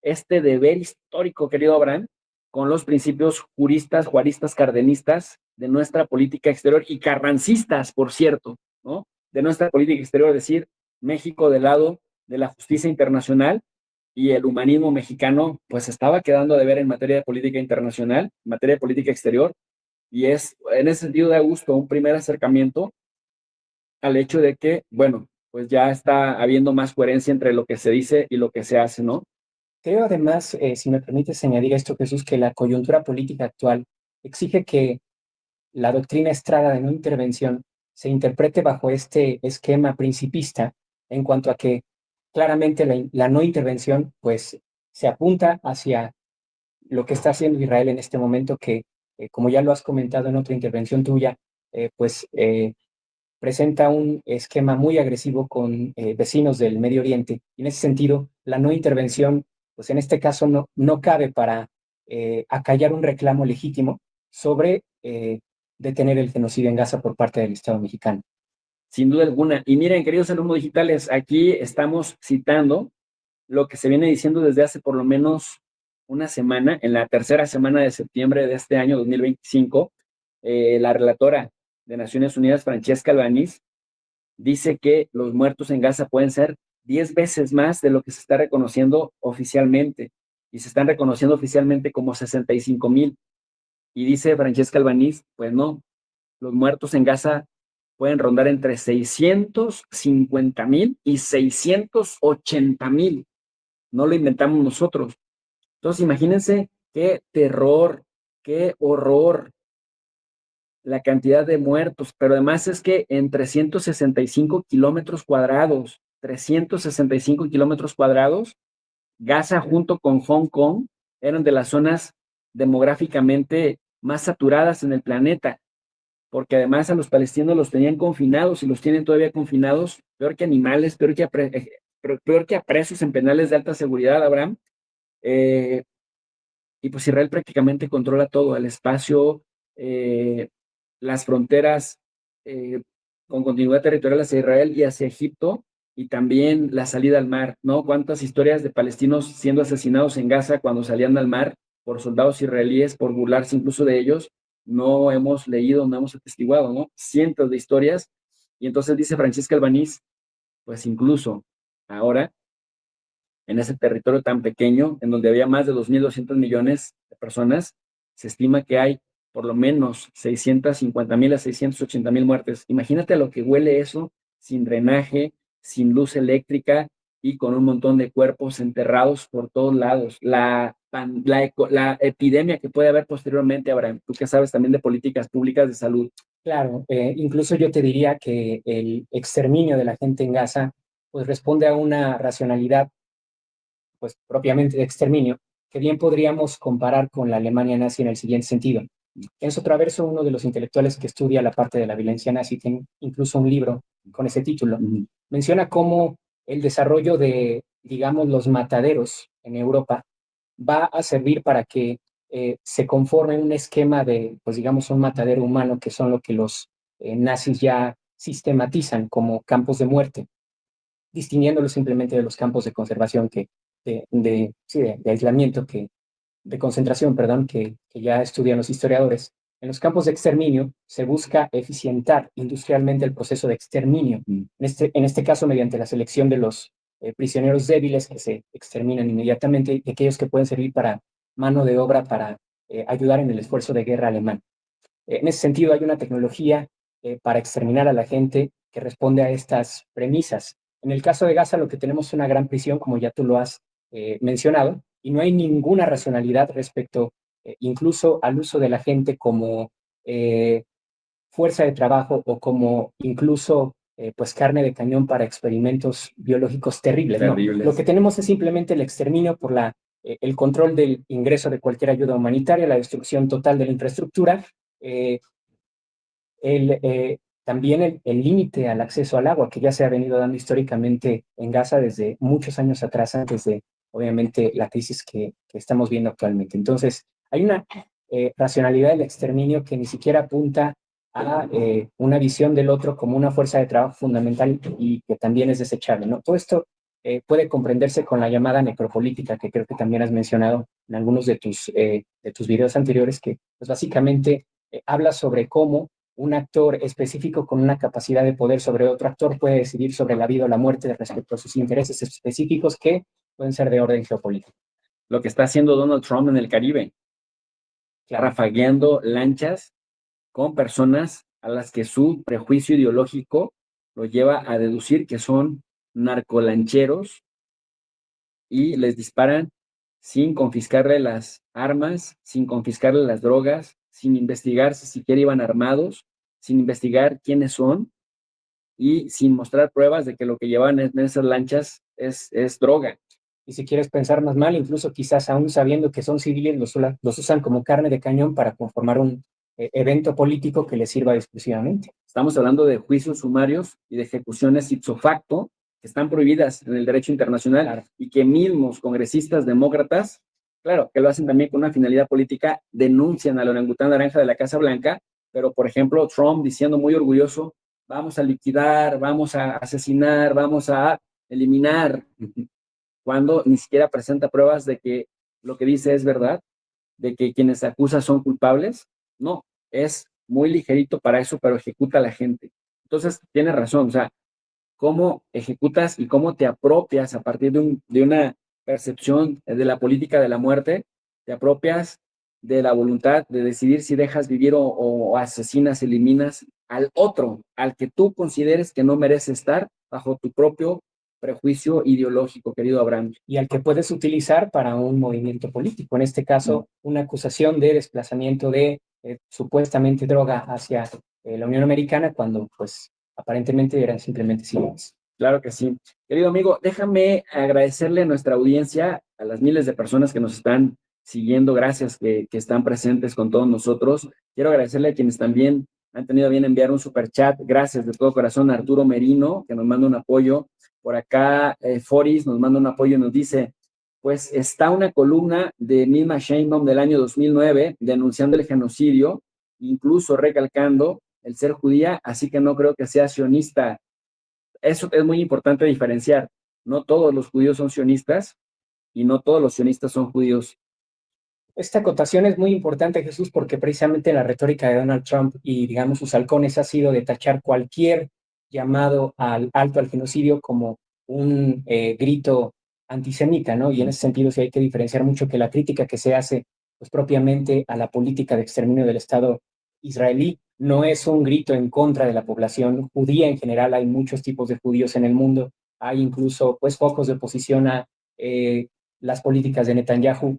este deber histórico, querido Abraham, con los principios juaristas, cardenistas de nuestra política exterior y carrancistas, por cierto, ¿no? De nuestra política exterior, es decir, México del lado de la justicia internacional, y el humanismo mexicano pues estaba quedando de ver en materia de política internacional, en materia de política exterior, y es en ese sentido da gusto un primer acercamiento al hecho de que, bueno, pues ya está habiendo más coherencia entre lo que se dice y lo que se hace, ¿no? Creo además, si me permites añadir esto, Jesús, que la coyuntura política actual exige que la doctrina Estrada de no intervención se interprete bajo este esquema principista, en cuanto a que claramente la no intervención pues se apunta hacia lo que está haciendo Israel en este momento, que como ya lo has comentado en otra intervención tuya, pues presenta un esquema muy agresivo con vecinos del Medio Oriente. Y en ese sentido, la no intervención, pues en este caso no cabe para acallar un reclamo legítimo sobre detener el genocidio en Gaza por parte del Estado mexicano. Sin duda alguna. Y miren, queridos alumnos digitales, aquí estamos citando lo que se viene diciendo desde hace por lo menos una semana, en la tercera semana de septiembre de este año 2025, la relatora de Naciones Unidas, Francesca Albanese, dice que los muertos en Gaza pueden ser 10 veces más de lo que se está reconociendo oficialmente, y se están reconociendo oficialmente como 65,000. Y dice Francesca Albanese, pues no, los muertos en Gaza pueden rondar entre 650,000 y 680,000. No lo inventamos nosotros. Entonces, imagínense qué terror, qué horror la cantidad de muertos, pero además es que en 365 kilómetros cuadrados, Gaza junto con Hong Kong eran de las zonas demográficamente más saturadas en el planeta, porque además a los palestinos los tenían confinados y los tienen todavía confinados, peor que animales, peor que a presos en penales de alta seguridad, Abraham. Y pues Israel prácticamente controla todo, el espacio, las fronteras con continuidad territorial hacia Israel y hacia Egipto, y también la salida al mar, ¿no? Cuántas historias de palestinos siendo asesinados en Gaza cuando salían al mar por soldados israelíes, por burlarse incluso de ellos, no hemos leído, no hemos atestiguado, ¿no? Cientos de historias. Y entonces dice Francesca Albanese, pues incluso ahora, en ese territorio tan pequeño, en donde había más de 2.200 millones de personas, se estima que hay por lo menos 650,000 a 680,000 muertes. Imagínate a lo que huele eso, sin drenaje, sin luz eléctrica y con un montón de cuerpos enterrados por todos lados. La epidemia que puede haber posteriormente, Abraham, tú que sabes también de políticas públicas de salud. Claro, incluso yo te diría que el exterminio de la gente en Gaza pues responde a una racionalidad pues propiamente de exterminio, que bien podríamos comparar con la Alemania nazi en el siguiente sentido. Enzo Traverso, uno de los intelectuales que estudia la parte de la violencia nazi, tiene incluso un libro con ese título. Menciona cómo el desarrollo de, digamos, los mataderos en Europa va a servir para que se conforme un esquema de, pues digamos, un matadero humano, que son lo que los nazis ya sistematizan como campos de muerte, distinguiéndolos simplemente de los campos de conservación de aislamiento, de concentración, perdón, que ya estudian los historiadores. En los campos de exterminio se busca eficientar industrialmente el proceso de exterminio, en este caso mediante la selección de los prisioneros débiles que se exterminan inmediatamente y aquellos que pueden servir para mano de obra para ayudar en el esfuerzo de guerra alemán. En ese sentido, hay una tecnología para exterminar a la gente que responde a estas premisas. En el caso de Gaza, lo que tenemos es una gran prisión, como ya tú lo has mencionado, y no hay ninguna racionalidad respecto incluso al uso de la gente como fuerza de trabajo o como incluso pues carne de cañón para experimentos biológicos terribles. Terribles. No, lo que tenemos es simplemente el exterminio por el control del ingreso de cualquier ayuda humanitaria, la destrucción total de la infraestructura, también el límite al acceso al agua, que ya se ha venido dando históricamente en Gaza desde muchos años atrás, antes de, obviamente, la crisis que estamos viendo actualmente. Entonces, hay una racionalidad del exterminio que ni siquiera apunta a una visión del otro como una fuerza de trabajo fundamental y que también es desechable, ¿no? Todo esto puede comprenderse con la llamada necropolítica, que creo que también has mencionado en algunos de tus videos anteriores, que pues básicamente habla sobre cómo un actor específico con una capacidad de poder sobre otro actor puede decidir sobre la vida o la muerte respecto a sus intereses específicos que pueden ser de orden geopolítico. Lo que está haciendo Donald Trump en el Caribe, Claro. rafagueando lanchas con personas a las que su prejuicio ideológico lo lleva a deducir que son narcolancheros y les disparan sin confiscarle las armas, sin confiscarle las drogas, sin investigar si siquiera iban armados, sin investigar quiénes son y sin mostrar pruebas de que lo que llevan en esas lanchas es droga. Y si quieres pensar más mal, incluso quizás aún sabiendo que son civiles, los usan como carne de cañón para conformar un evento político que les sirva exclusivamente. Estamos hablando de juicios sumarios y de ejecuciones ipso facto que están prohibidas en el derecho internacional, claro, y que mismos congresistas demócratas, claro, que lo hacen también con una finalidad política, denuncian al orangután naranja de la Casa Blanca, pero por ejemplo Trump diciendo muy orgulloso, vamos a liquidar, vamos a asesinar, vamos a eliminar, cuando ni siquiera presenta pruebas de que lo que dice es verdad, de que quienes acusa son culpables. No, es muy ligerito para eso, pero ejecuta a la gente. Entonces, tiene razón, o sea, cómo ejecutas y cómo te apropias a partir de una percepción de la política de la muerte, te apropias de la voluntad de decidir si dejas vivir o asesinas, eliminas al otro, al que tú consideres que no merece estar bajo tu propio prejuicio ideológico, querido Abraham. Y al que puedes utilizar para un movimiento político, en este caso, una acusación de desplazamiento de supuestamente droga hacia la Unión Americana, cuando pues aparentemente eran simplemente civiles. Claro que sí. Querido amigo, déjame agradecerle a nuestra audiencia, a las miles de personas que nos están siguiendo, gracias que están presentes con todos nosotros. Quiero agradecerle a quienes también han tenido bien enviar un superchat. Gracias de todo corazón a Arturo Merino, que nos manda un apoyo. Por acá, Foris nos manda un apoyo y nos dice, pues está una columna de Nilma Sheinbaum del año 2009 denunciando el genocidio, incluso recalcando el ser judía, así que no creo que sea sionista. Eso es muy importante diferenciar. No todos los judíos son sionistas y no todos los sionistas son judíos. Esta acotación es muy importante, Jesús, porque precisamente la retórica de Donald Trump y, digamos, sus halcones ha sido de tachar cualquier llamado al alto al genocidio como un grito antisemita, ¿no? Y en ese sentido sí hay que diferenciar mucho que la crítica que se hace, pues propiamente a la política de exterminio del Estado israelí no es un grito en contra de la población judía en general. Hay muchos tipos de judíos en el mundo. Hay incluso, pues, focos de oposición a las políticas de Netanyahu.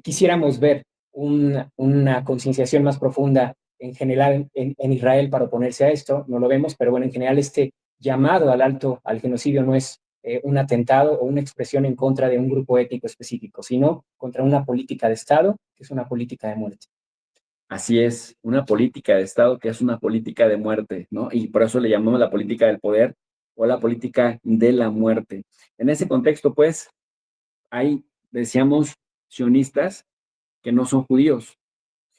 Quisiéramos ver una concienciación más profunda en general en Israel para oponerse a esto, no lo vemos, pero bueno, en general este llamado al genocidio no es un atentado o una expresión en contra de un grupo étnico específico, sino contra una política de Estado, que es una política de muerte. Así es, una política de Estado que es una política de muerte, ¿no? Y por eso le llamamos la política del poder o la política de la muerte. En ese contexto, pues, hay, decíamos, sionistas que no son judíos.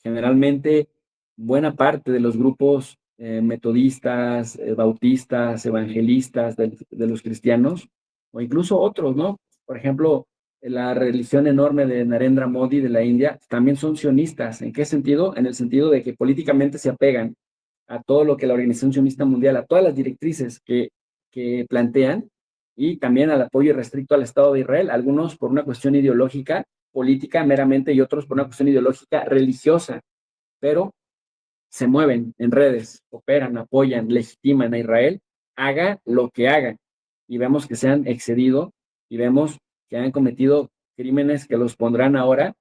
Generalmente, buena parte de los grupos metodistas, bautistas, evangelistas, de los cristianos, o incluso otros, ¿no? Por ejemplo, la religión enorme de Narendra Modi de la India, también son sionistas. ¿En qué sentido? En el sentido de que políticamente se apegan a todo lo que la Organización Sionista Mundial, a todas las directrices que plantean, y también al apoyo restricto al Estado de Israel, algunos por una cuestión ideológica, política meramente, y otros por una cuestión ideológica religiosa, pero se mueven en redes, operan, apoyan, legitiman a Israel, haga lo que haga. Y vemos que se han excedido y vemos que han cometido crímenes que los pondrán ahora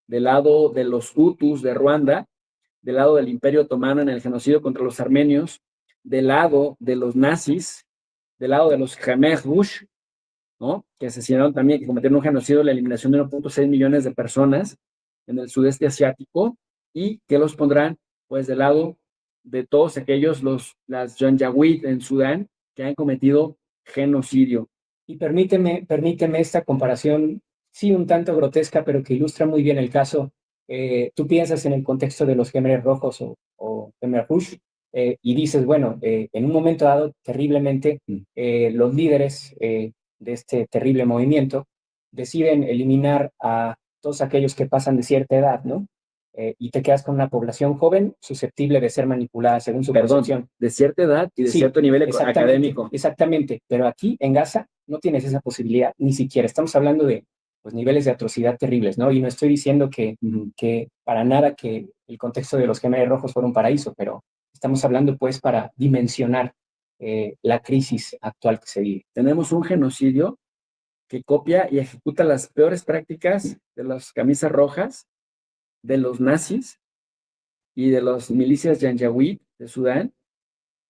del lado de los Hutus de Ruanda, del lado del Imperio Otomano en el genocidio contra los armenios, del lado de los nazis, del lado de los Khmer Rouge, ¿no? Que asesinaron también, que cometieron un genocidio, la eliminación de 1.6 millones de personas en el sudeste asiático, y que los pondrán pues del lado de todos aquellos, las Janjaweed en Sudán, que han cometido genocidio. Y permíteme esta comparación, sí, un tanto grotesca, pero que ilustra muy bien el caso. Tú piensas en el contexto de los Khmer Rojos o Khmer Rouge, y dices, bueno, en un momento dado, terriblemente, los líderes de este terrible movimiento deciden eliminar a todos aquellos que pasan de cierta edad, ¿no? Y te quedas con una población joven susceptible de ser manipulada según su percepción. De cierta edad y de Sí, cierto nivel exactamente, académico. Exactamente, pero aquí en Gaza no tienes esa posibilidad, ni siquiera. Estamos hablando de pues, niveles de atrocidad terribles, ¿no? Y no estoy diciendo que para nada que el contexto de los Khmer Rojos fuera un paraíso, pero estamos hablando pues para dimensionar la crisis actual que se vive. Tenemos un genocidio que copia y ejecuta las peores prácticas de las camisas rojas, de los nazis y de las milicias Janjaweed de Sudán.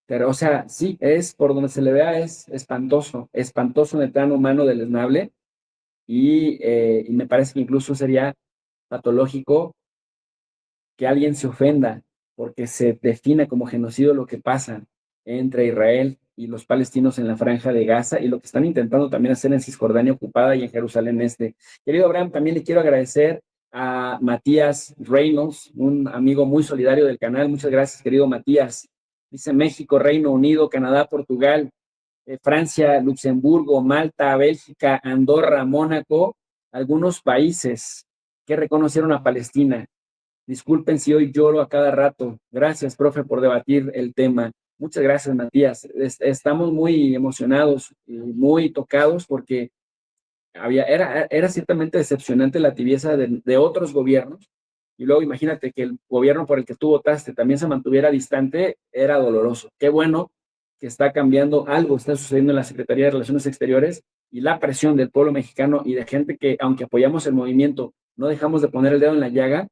Pero, o sea, sí, es por donde se le vea, es espantoso, espantoso en el plano humano deleznable, y me parece que incluso sería patológico que alguien se ofenda porque se defina como genocidio lo que pasa entre Israel y los palestinos en la franja de Gaza y lo que están intentando también hacer en Cisjordania ocupada y en Jerusalén Este. Querido Abraham, también le quiero agradecer a Matías Reynolds, un amigo muy solidario del canal. Muchas gracias, querido Matías. Dice México, Reino Unido, Canadá, Portugal, Francia, Luxemburgo, Malta, Bélgica, Andorra, Mónaco, algunos países que reconocieron a Palestina. Disculpen si hoy lloro a cada rato. Gracias, profe, por debatir el tema. Muchas gracias, Matías. Estamos muy emocionados y muy tocados porque era ciertamente decepcionante la tibieza de otros gobiernos. Y luego imagínate que el gobierno por el que tú votaste también se mantuviera distante, era doloroso. Qué bueno que está cambiando algo, está sucediendo en la Secretaría de Relaciones Exteriores, y la presión del pueblo mexicano y de gente que, aunque apoyamos el movimiento, no dejamos de poner el dedo en la llaga,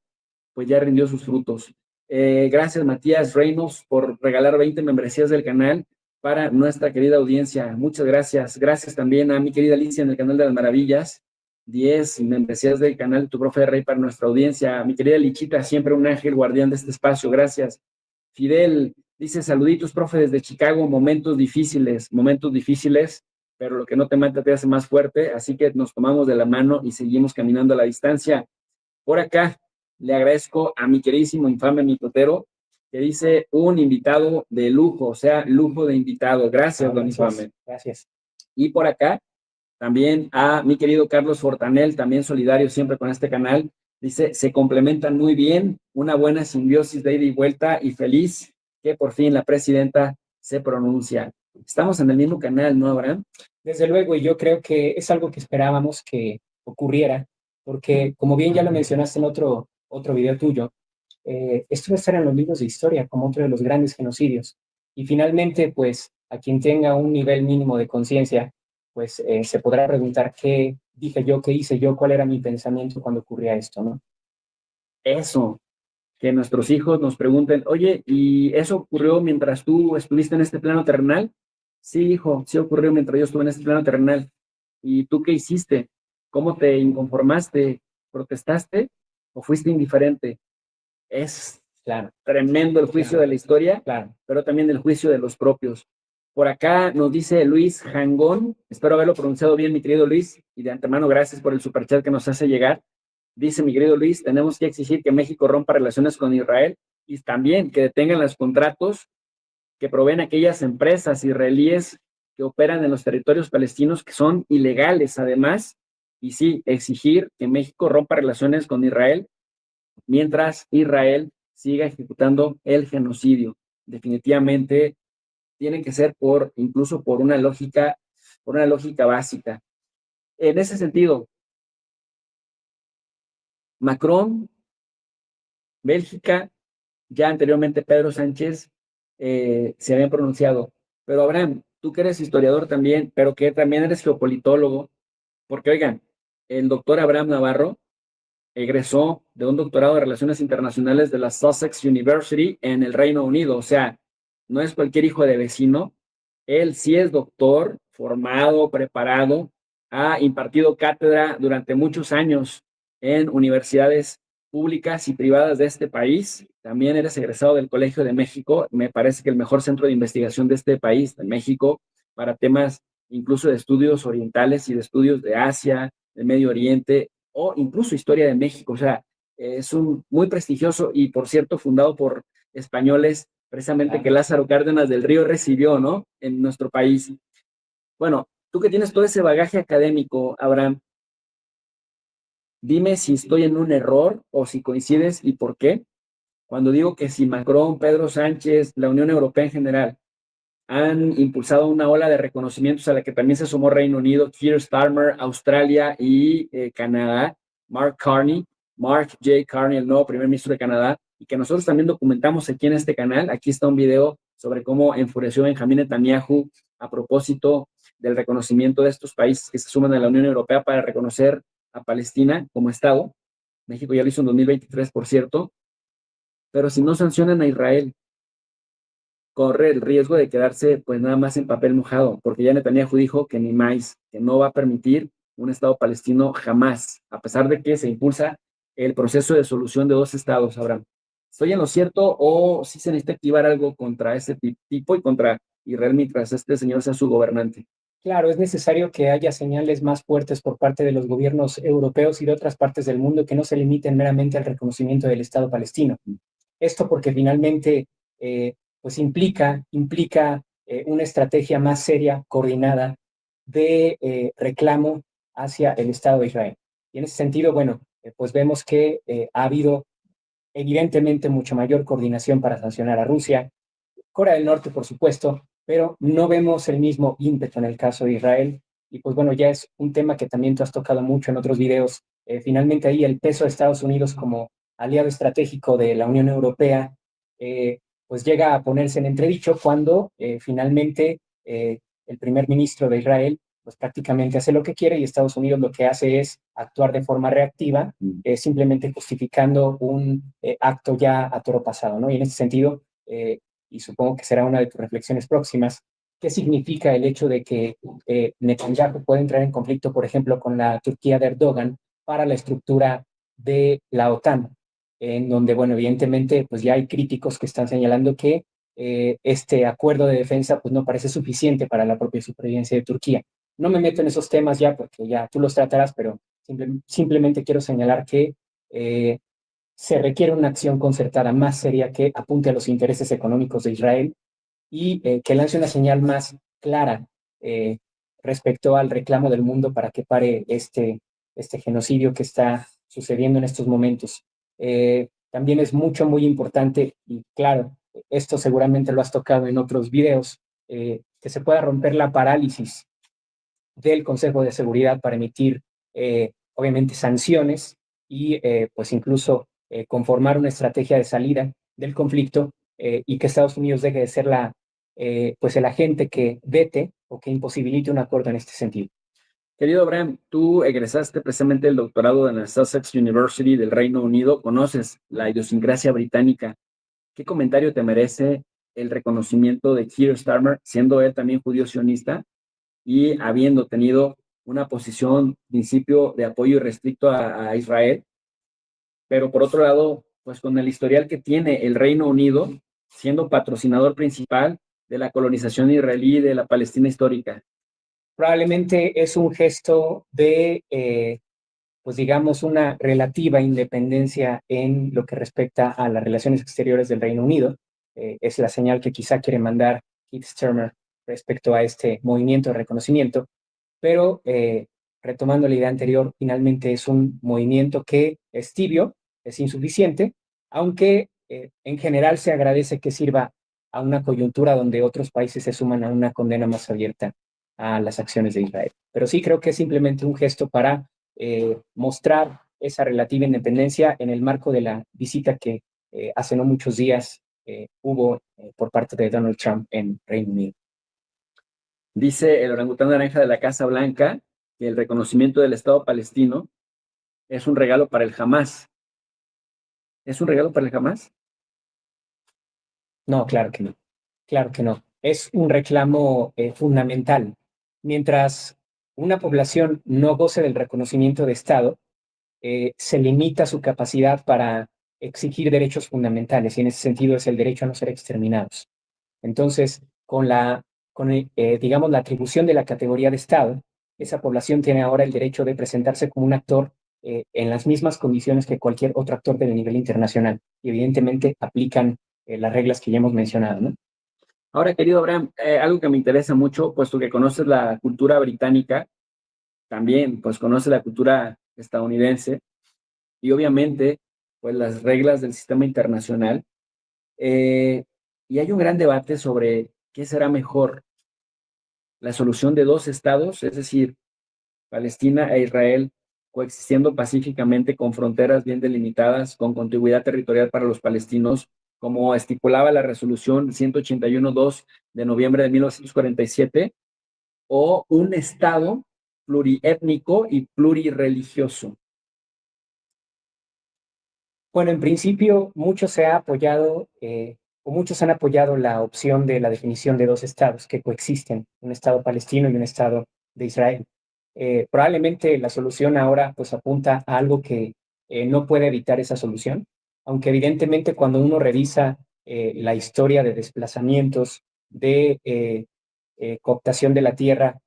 pues ya rindió sus frutos. Gracias, Matías Reynolds, por regalar 20 membresías del canal para nuestra querida audiencia. Muchas gracias. Gracias también a mi querida Alicia en el canal de las Maravillas. 10 membresías del canal de Tu Profe de Rey para nuestra audiencia. Mi querida Lichita, siempre un ángel guardián de este espacio. Gracias. Fidel dice, saluditos, profe, desde Chicago. Momentos difíciles, pero lo que no te mata te hace más fuerte. Así que nos tomamos de la mano y seguimos caminando a la distancia. Por acá, le agradezco a mi queridísimo infame mitotero, que dice un invitado de lujo, o sea, lujo de invitado. Gracias, don infame. Gracias. Y por acá, también a mi querido Carlos Fortanel, también solidario siempre con este canal. Dice, se complementan muy bien, una buena simbiosis de ida y vuelta, y feliz que por fin la presidenta se pronuncia. Estamos en el mismo canal, ¿no, Abraham? Desde luego, y yo creo que es algo que esperábamos que ocurriera, porque como bien ya lo mencionaste en otro video tuyo, esto va a estar en los libros de historia como otro de los grandes genocidios. Y finalmente, pues, a quien tenga un nivel mínimo de conciencia, pues se podrá preguntar qué dije yo, qué hice yo, cuál era mi pensamiento cuando ocurría esto, ¿no? Eso, que nuestros hijos nos pregunten, oye, ¿y eso ocurrió mientras tú estuviste en este plano terrenal? Sí, hijo, sí ocurrió mientras yo estuve en este plano terrenal. ¿Y tú qué hiciste? ¿Cómo te inconformaste? ¿Protestaste o fuiste indiferente? Es Claro, tremendo el juicio Claro. de la historia, claro. pero también el juicio de los propios. Por acá nos dice Luis Jangón, espero haberlo pronunciado bien, mi querido Luis, y de antemano gracias por el superchat que nos hace llegar. Dice mi querido Luis, tenemos que exigir que México rompa relaciones con Israel y también que detengan los contratos que proveen aquellas empresas israelíes que operan en los territorios palestinos que son ilegales además, y sí, exigir que México rompa relaciones con Israel mientras Israel siga ejecutando el genocidio. Definitivamente tiene que ser incluso por una lógica básica. En ese sentido, Macron, Bélgica, ya anteriormente Pedro Sánchez se habían pronunciado. Pero Abraham, tú que eres historiador también, pero que también eres geopolitólogo, porque oigan, el doctor Abraham Navarro egresó de un doctorado de Relaciones Internacionales de la Sussex University en el Reino Unido. O sea, no es cualquier hijo de vecino. Él sí es doctor, formado, preparado, ha impartido cátedra durante muchos años en universidades públicas y privadas de este país. También eres egresado del Colegio de México. Me parece que el mejor centro de investigación de este país, de México, para temas incluso de estudios orientales y de estudios de Asia, del Medio Oriente, o incluso historia de México. O sea, es un muy prestigioso y, por cierto, fundado por españoles, precisamente que Lázaro Cárdenas del Río recibió, ¿no? En nuestro país. Bueno, tú que tienes todo ese bagaje académico, Abraham, dime si estoy en un error o si coincides y por qué. Cuando digo que si Macron, Pedro Sánchez, la Unión Europea en general, han impulsado una ola de reconocimientos a la que también se sumó Reino Unido, Keir Starmer, Australia y Canadá, Mark J. Carney, el nuevo primer ministro de Canadá, y que nosotros también documentamos aquí en este canal. Aquí está un video sobre cómo enfureció Benjamín Netanyahu a propósito del reconocimiento de estos países que se suman a la Unión Europea para reconocer a Palestina como Estado. México ya lo hizo en 2023, por cierto, pero si no sancionan a Israel, corre el riesgo de quedarse pues nada más en papel mojado, porque ya Netanyahu dijo que ni más, que no va a permitir un Estado palestino jamás, a pesar de que se impulsa el proceso de solución de dos estados. Abraham, ¿estoy en lo cierto o si se necesita activar algo contra ese tipo y contra Israel mientras este señor sea su gobernante? Claro, es necesario que haya señales más fuertes por parte de los gobiernos europeos y de otras partes del mundo que no se limiten meramente al reconocimiento del Estado palestino. Esto porque finalmente pues implica una estrategia más seria, coordinada, de reclamo hacia el Estado de Israel. Y en ese sentido, bueno, pues vemos que ha habido evidentemente mucha mayor coordinación para sancionar a Rusia, Corea del Norte, por supuesto, pero no vemos el mismo ímpetu en el caso de Israel. Y pues bueno, ya es un tema que también tú has tocado mucho en otros videos. Finalmente ahí el peso de Estados Unidos como aliado estratégico de la Unión Europea, pues llega a ponerse en entredicho cuando finalmente el primer ministro de Israel pues prácticamente hace lo que quiere y Estados Unidos lo que hace es actuar de forma reactiva, simplemente justificando un acto ya a toro pasado, ¿no? Y en ese sentido, y supongo que será una de tus reflexiones próximas, ¿qué significa el hecho de que Netanyahu pueda entrar en conflicto, por ejemplo, con la Turquía de Erdogan para la estructura de la OTAN? En donde, bueno, evidentemente, pues ya hay críticos que están señalando que este acuerdo de defensa pues no parece suficiente para la propia supervivencia de Turquía. No me meto en esos temas ya porque ya tú los tratarás, pero simplemente quiero señalar que se requiere una acción concertada más seria que apunte a los intereses económicos de Israel y que lance una señal más clara respecto al reclamo del mundo para que pare este genocidio que está sucediendo en estos momentos. También es muy importante, y claro, esto seguramente lo has tocado en otros videos, que se pueda romper la parálisis del Consejo de Seguridad para emitir, obviamente, sanciones y pues incluso conformar una estrategia de salida del conflicto y que Estados Unidos deje de ser pues el agente que vete o que imposibilite un acuerdo en este sentido. Querido Abraham, tú egresaste precisamente del doctorado en la Sussex University del Reino Unido, conoces la idiosincrasia británica. ¿Qué comentario te merece el reconocimiento de Keir Starmer, siendo él también judío sionista y habiendo tenido una posición, principio de apoyo irrestricto a Israel, pero por otro lado, pues con el historial que tiene el Reino Unido, siendo patrocinador principal de la colonización israelí de la Palestina histórica? Probablemente es un gesto de, pues digamos, una relativa independencia en lo que respecta a las relaciones exteriores del Reino Unido. Es la señal que quizá quiere mandar Keith Starmer respecto a este movimiento de reconocimiento, pero retomando la idea anterior, finalmente es un movimiento que es tibio, es insuficiente, aunque en general se agradece que sirva a una coyuntura donde otros países se suman a una condena más abierta a las acciones de Israel. Pero sí creo que es simplemente un gesto para mostrar esa relativa independencia en el marco de la visita que hace no muchos días hubo por parte de Donald Trump en Reino Unido. Dice el orangután naranja de la Casa Blanca que el reconocimiento del Estado palestino es un regalo para el Hamás. ¿Es un regalo para el Hamás? No, claro que no. Claro que no. Es un reclamo fundamental. Mientras una población no goce del reconocimiento de Estado, se limita su capacidad para exigir derechos fundamentales, y en ese sentido es el derecho a no ser exterminados. Entonces, digamos, la atribución de la categoría de Estado, esa población tiene ahora el derecho de presentarse como un actor en las mismas condiciones que cualquier otro actor del nivel internacional. Y evidentemente aplican las reglas que ya hemos mencionado, ¿no? Ahora, querido Abraham, algo que me interesa mucho, puesto que conoces la cultura británica, también pues conoces la cultura estadounidense y obviamente pues las reglas del sistema internacional. Y hay un gran debate sobre qué será mejor, la solución de dos estados, es decir, Palestina e Israel coexistiendo pacíficamente con fronteras bien delimitadas, con contiguidad territorial para los palestinos, como estipulaba la resolución 181-2 de noviembre de 1947, o un estado pluriétnico y plurirreligioso. Bueno, en principio, mucho se ha apoyado, o muchos han apoyado la opción de la definición de dos estados que coexisten, un estado palestino y un estado de Israel. Probablemente la solución ahora pues apunta a algo que no puede evitar esa solución, aunque evidentemente cuando uno revisa la historia de desplazamientos, de cooptación de la tierra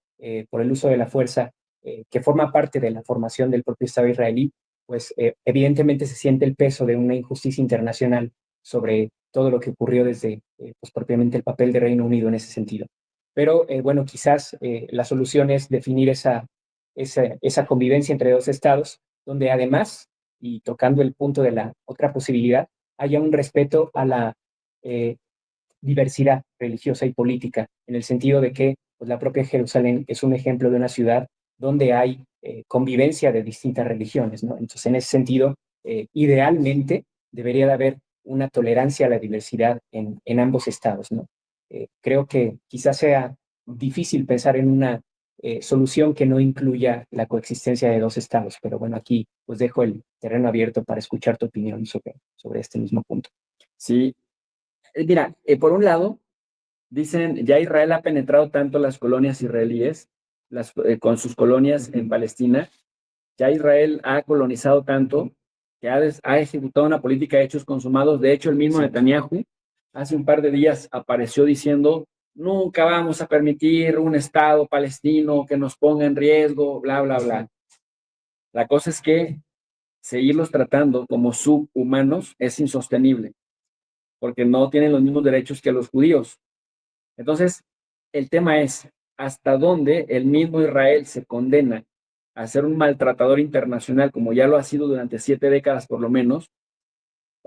por el uso de la fuerza, que forma parte de la formación del propio Estado israelí, pues evidentemente se siente el peso de una injusticia internacional sobre todo lo que ocurrió desde pues, propiamente el papel de Reino Unido en ese sentido. Pero bueno, quizás la solución es definir esa convivencia entre dos estados, donde además, y tocando el punto de la otra posibilidad, haya un respeto a la diversidad religiosa y política, en el sentido de que pues, la propia Jerusalén es un ejemplo de una ciudad donde hay convivencia de distintas religiones, ¿no? Entonces, en ese sentido, idealmente debería de haber una tolerancia a la diversidad en ambos estados, ¿no? Creo que quizás sea difícil pensar en una solución que no incluya la coexistencia de dos estados, pero bueno, aquí pues dejo el terreno abierto para escuchar tu opinión sobre este mismo punto. Sí, mira, por un lado, dicen, ya Israel ha penetrado tanto las colonias israelíes, con sus colonias en Palestina, ya Israel ha colonizado tanto que ha ejecutado una política de hechos consumados. De hecho, el mismo Netanyahu hace un par de días apareció diciendo, nunca vamos a permitir un Estado palestino que nos ponga en riesgo, bla, bla, bla. La cosa es que seguirlos tratando como subhumanos es insostenible, porque no tienen los mismos derechos que los judíos. Entonces, el tema es, ¿hasta dónde el mismo Israel se condena a ser un maltratador internacional, como ya lo ha sido durante 7 décadas por lo menos,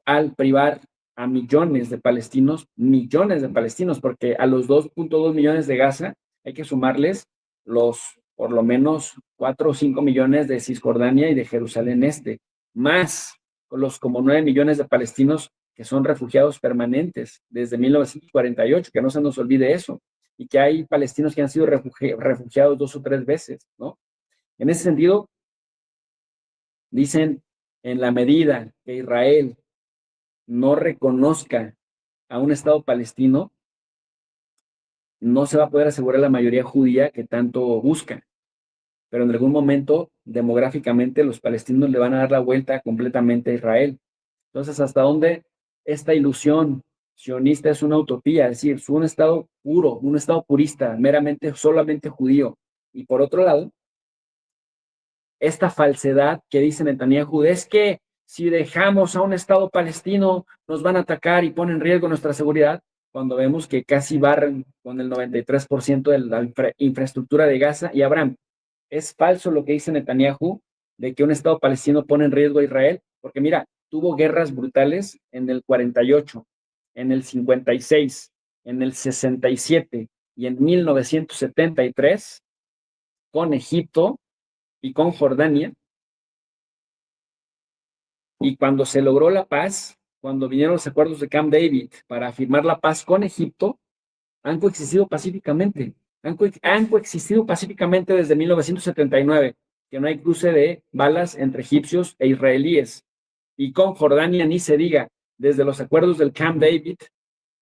al privar a millones de palestinos, porque a los 2.2 millones de Gaza hay que sumarles los por lo menos 4 o 5 millones de Cisjordania y de Jerusalén Este, más los como 9 millones de palestinos que son refugiados permanentes desde 1948, que no se nos olvide eso, y que hay palestinos que han sido refugiados 2 o 3 veces, ¿no? En ese sentido, dicen, en la medida que Israel no reconozca a un Estado palestino, no se va a poder asegurar la mayoría judía que tanto busca. Pero en algún momento, demográficamente, los palestinos le van a dar la vuelta completamente a Israel. Entonces, ¿hasta dónde esta ilusión sionista es una utopía? Es decir, es un Estado puro, un Estado purista, meramente, solamente judío. Y por otro lado, esta falsedad que dice Netanyahu es que si dejamos a un Estado palestino nos van a atacar y ponen en riesgo nuestra seguridad, cuando vemos que casi barren con el 93% de la infraestructura de Gaza. Y Abraham, es falso lo que dice Netanyahu de que un Estado palestino pone en riesgo a Israel, porque mira, tuvo guerras brutales en el 48, en el 56, en el 67 y en 1973 con Egipto y con Jordania. Y cuando se logró la paz, cuando vinieron los acuerdos de Camp David para firmar la paz con Egipto, han coexistido pacíficamente. Han coexistido pacíficamente desde 1979, que no hay cruce de balas entre egipcios e israelíes. Y con Jordania ni se diga, desde los acuerdos del Camp David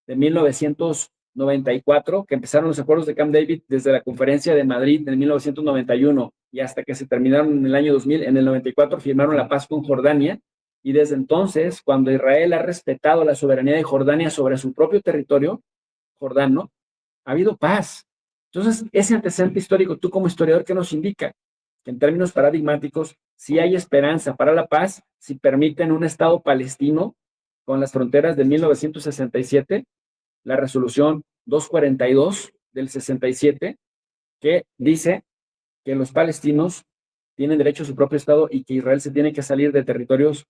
de 1994, que empezaron los acuerdos de Camp David desde la conferencia de Madrid en 1991 y hasta que se terminaron en el año 2000, en el 94 firmaron la paz con Jordania. Y desde entonces, cuando Israel ha respetado la soberanía de Jordania sobre su propio territorio jordano, ha habido paz. Entonces, ese antecedente histórico, tú como historiador, ¿qué nos indica? Que en términos paradigmáticos, sí hay esperanza para la paz si permiten un Estado palestino con las fronteras de 1967, la resolución 242 del 67, que dice que los palestinos tienen derecho a su propio Estado y que Israel se tiene que salir de territorios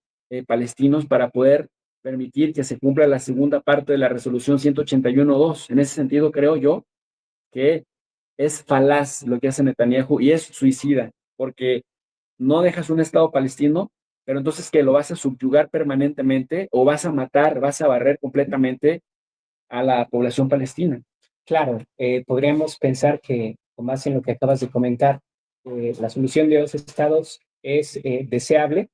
palestinos para poder permitir que se cumpla la segunda parte de la resolución 181.2. En ese sentido, creo yo que es falaz lo que hace Netanyahu y es suicida, porque no dejas un Estado palestino, pero entonces que lo vas a subyugar permanentemente o vas a matar, vas a barrer completamente a la población palestina. Claro, podríamos pensar que, con base en lo que acabas de comentar, la solución de dos estados es deseable.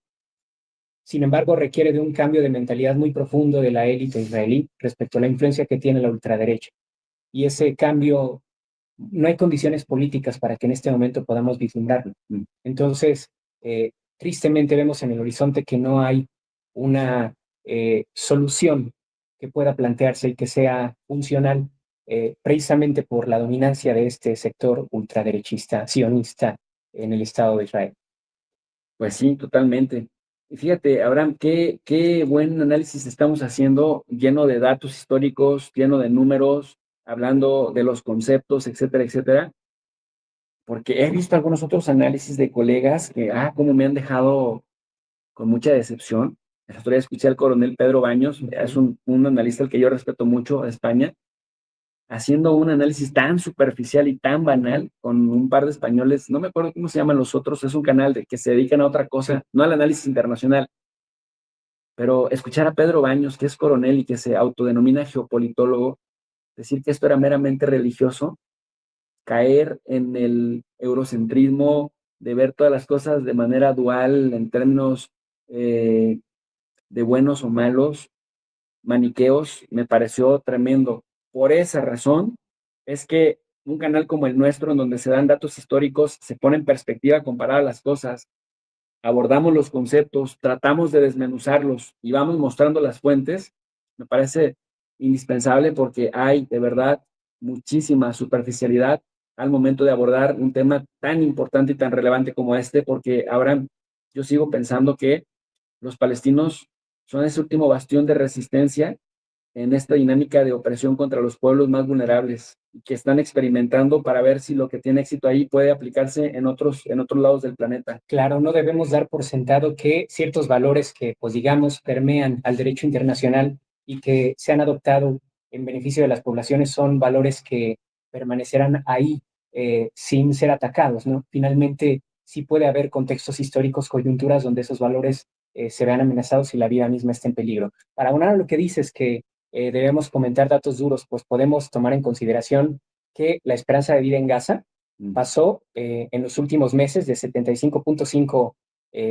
Sin embargo, requiere de un cambio de mentalidad muy profundo de la élite israelí respecto a la influencia que tiene la ultraderecha. Y ese cambio, no hay condiciones políticas para que en este momento podamos vislumbrarlo. Entonces, tristemente vemos en el horizonte que no hay una solución que pueda plantearse y que sea funcional, precisamente por la dominancia de este sector ultraderechista, sionista en el Estado de Israel. Pues sí, totalmente. Y fíjate, Abraham, qué buen análisis estamos haciendo, lleno de datos históricos, lleno de números, hablando de los conceptos, etcétera, etcétera. Porque he visto algunos otros análisis de colegas que, como me han dejado con mucha decepción. El otro día escuché al coronel Pedro Baños, es un analista al que yo respeto mucho de España, haciendo un análisis tan superficial y tan banal con un par de españoles, no me acuerdo cómo se llaman los otros, es un canal que se dedican a otra cosa, no al análisis internacional, pero escuchar a Pedro Baños, que es coronel y que se autodenomina geopolitólogo, decir que esto era meramente religioso, caer en el eurocentrismo de ver todas las cosas de manera dual en términos de buenos o malos, maniqueos, me pareció tremendo. Por esa razón es que un canal como el nuestro, en donde se dan datos históricos, se pone en perspectiva comparar las cosas, abordamos los conceptos, tratamos de desmenuzarlos y vamos mostrando las fuentes, me parece indispensable porque hay de verdad muchísima superficialidad al momento de abordar un tema tan importante y tan relevante como este, porque ahora yo sigo pensando que los palestinos son ese último bastión de resistencia en esta dinámica de opresión contra los pueblos más vulnerables y que están experimentando para ver si lo que tiene éxito ahí puede aplicarse en otros lados del planeta. Claro, no debemos dar por sentado que ciertos valores que, pues digamos, permean al derecho internacional y que se han adoptado en beneficio de las poblaciones son valores que permanecerán ahí sin ser atacados, ¿no? Finalmente, sí puede haber contextos históricos, coyunturas donde esos valores se vean amenazados y la vida misma esté en peligro. Para aunar a lo que dices que debemos comentar datos duros, pues podemos tomar en consideración que la esperanza de vida en Gaza pasó en los últimos meses de 75.5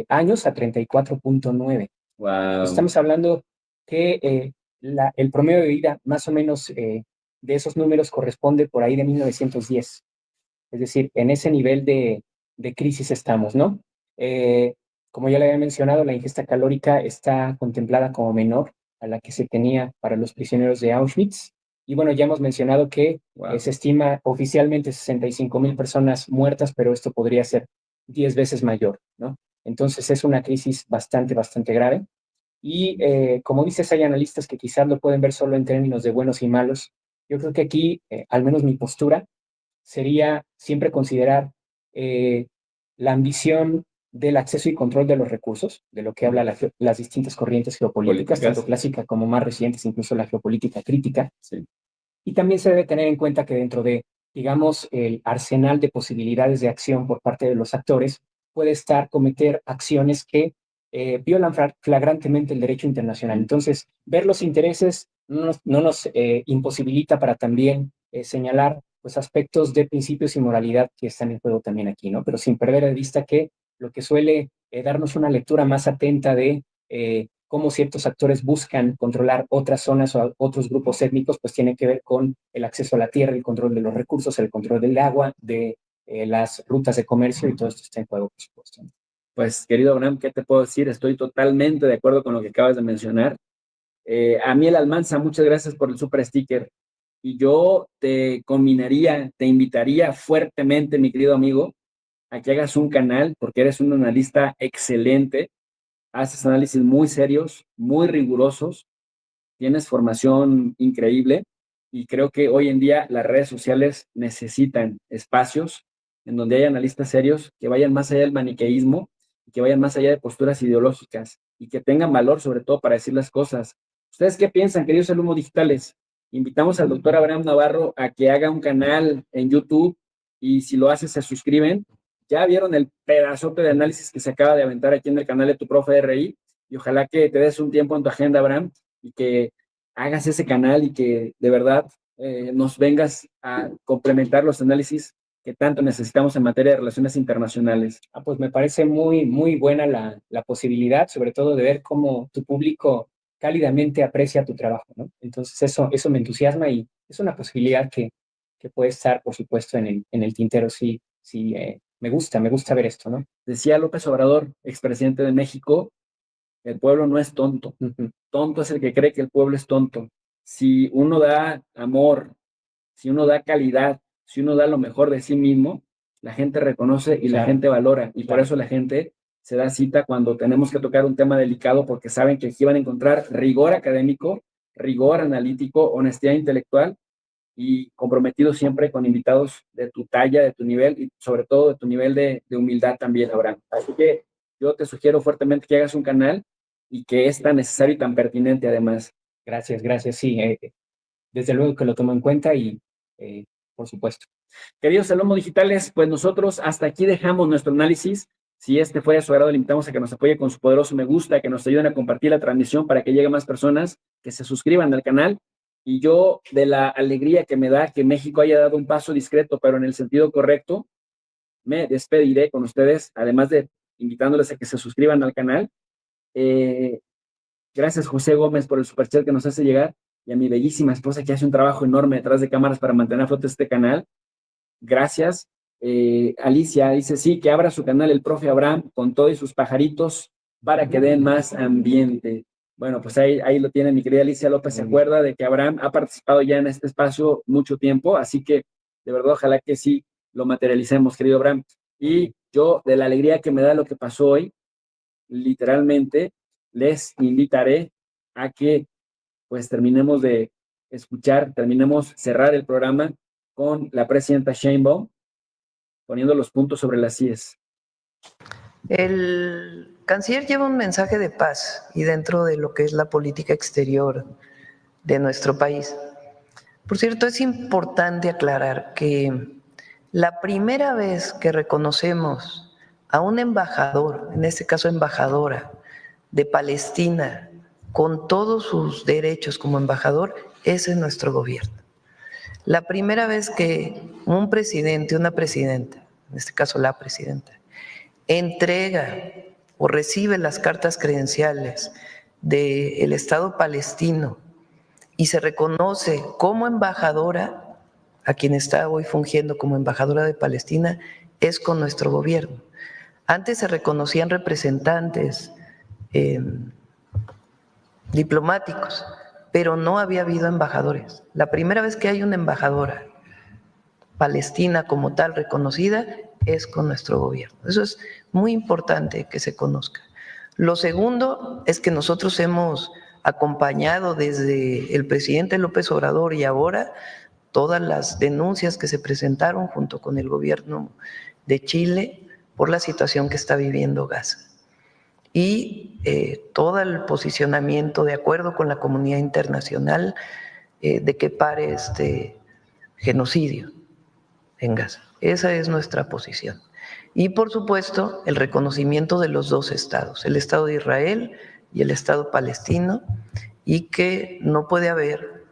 años a 34.9. Wow. Estamos hablando que el promedio de vida más o menos de esos números corresponde por ahí de 1910. Es decir, en ese nivel de crisis estamos, ¿no? Como ya le había mencionado, la ingesta calórica está contemplada como menor a la que se tenía para los prisioneros de Auschwitz. Y bueno, ya hemos mencionado que se estima oficialmente 65,000 personas muertas, pero esto podría ser 10 veces mayor, ¿no? Entonces es una crisis bastante grave. Y como dices, hay analistas que quizás lo pueden ver solo en términos de buenos y malos. Yo creo que aquí, al menos mi postura, sería siempre considerar la ambición del acceso y control de los recursos, de lo que habla las distintas corrientes geopolíticas, tanto clásica como más recientes, incluso la geopolítica crítica. Sí. Y también se debe tener en cuenta que dentro de, digamos, el arsenal de posibilidades de acción por parte de los actores, puede estar cometer acciones que violan flagrantemente el derecho internacional. Entonces, ver los intereses no nos imposibilita para también señalar pues, aspectos de principios y moralidad que están en juego también aquí, ¿no? Pero sin perder de vista que lo que suele darnos una lectura más atenta de cómo ciertos actores buscan controlar otras zonas o otros grupos étnicos, pues tiene que ver con el acceso a la tierra, el control de los recursos, el control del agua, de las rutas de comercio, y todo esto está en juego, por supuesto. Pues, querido Abraham, ¿qué te puedo decir? Estoy totalmente de acuerdo con lo que acabas de mencionar. Amiel Almanza, muchas gracias por el super sticker. Y yo te combinaría, te invitaría fuertemente, mi querido amigo, a que hagas un canal, porque eres un analista excelente, haces análisis muy serios, muy rigurosos, tienes formación increíble, y creo que hoy en día las redes sociales necesitan espacios en donde hay analistas serios que vayan más allá del maniqueísmo, que vayan más allá de posturas ideológicas y que tengan valor sobre todo para decir las cosas. ¿Ustedes qué piensan, queridos alumnos digitales? Invitamos al doctor Abraham Navarro a que haga un canal en YouTube, y si lo hace se suscriben. Ya vieron el pedazote de análisis que se acaba de aventar aquí en el canal de Tu Profe RI, y ojalá que te des un tiempo en tu agenda, Abraham, y que hagas ese canal y que de verdad nos vengas a complementar los análisis que tanto necesitamos en materia de relaciones internacionales. Pues me parece muy buena la posibilidad, sobre todo de ver cómo tu público cálidamente aprecia tu trabajo, ¿no? Entonces eso me entusiasma y es una posibilidad que puede estar, por supuesto, en el tintero. Sí, me gusta ver esto, ¿no? Decía López Obrador, expresidente de México, el pueblo no es tonto. Tonto es el que cree que el pueblo es tonto. Si uno da amor, si uno da calidad, si uno da lo mejor de sí mismo, la gente reconoce y la gente valora. Y por eso la gente se da cita cuando tenemos que tocar un tema delicado, porque saben que aquí van a encontrar rigor académico, rigor analítico, honestidad intelectual, y comprometido siempre con invitados de tu talla, de tu nivel, y sobre todo de tu nivel de humildad también, Abraham. Así que yo te sugiero fuertemente que hagas un canal, y que es tan necesario y tan pertinente además. Gracias, sí. Desde luego que lo tomo en cuenta y por supuesto. Queridos alumnos digitales, pues nosotros hasta aquí dejamos nuestro análisis. Si este fue de su agrado, le invitamos a que nos apoye con su poderoso me gusta, que nos ayuden a compartir la transmisión para que llegue a más personas, que se suscriban al canal. Y yo, de la alegría que me da que México haya dado un paso discreto, pero en el sentido correcto, me despediré con ustedes, además de invitándoles a que se suscriban al canal. Gracias, José Gómez, por el superchat que nos hace llegar, y a mi bellísima esposa, que hace un trabajo enorme detrás de cámaras para mantener a flote este canal. Gracias. Alicia dice, sí, que abra su canal el profe Abraham con todo y sus pajaritos para que den más ambiente. Bueno, pues ahí lo tiene mi querida Alicia López. Se acuerda de que Abraham ha participado ya en este espacio mucho tiempo, así que de verdad ojalá que sí lo materialicemos, querido Abraham. Y yo, de la alegría que me da lo que pasó hoy, literalmente les invitaré a que pues terminemos de cerrar el programa con la presidenta Sheinbaum poniendo los puntos sobre las IES. El canciller lleva un mensaje de paz y dentro de lo que es la política exterior de nuestro país. Por cierto, es importante aclarar que la primera vez que reconocemos a un embajador, en este caso embajadora de Palestina, con todos sus derechos como embajador, es en nuestro gobierno. La primera vez que un presidente, una presidenta, en este caso la presidenta, entrega o recibe las cartas credenciales del Estado palestino y se reconoce como embajadora, a quien está hoy fungiendo como embajadora de Palestina, es con nuestro gobierno. Antes se reconocían representantes diplomáticos, pero no había habido embajadores. La primera vez que hay una embajadora palestina como tal reconocida es con nuestro gobierno. Eso es muy importante que se conozca. Lo segundo es que nosotros hemos acompañado desde el presidente López Obrador y ahora todas las denuncias que se presentaron junto con el gobierno de Chile por la situación que está viviendo Gaza. Y todo el posicionamiento de acuerdo con la comunidad internacional de que pare este genocidio en Gaza. Esa es nuestra posición. Y por supuesto, el reconocimiento de los dos estados, el Estado de Israel y el Estado palestino, y que no puede haber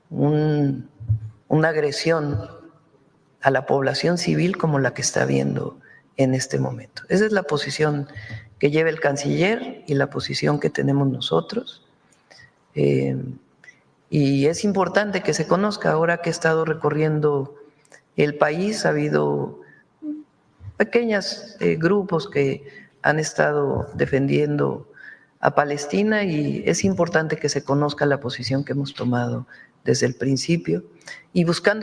una agresión a la población civil como la que está habiendo en este momento. Esa es la posición que lleva el canciller y la posición que tenemos nosotros. Y es importante que se conozca. Ahora que he estado recorriendo el país, ha habido pequeños grupos que han estado defendiendo a Palestina y es importante que se conozca la posición que hemos tomado desde el principio y buscando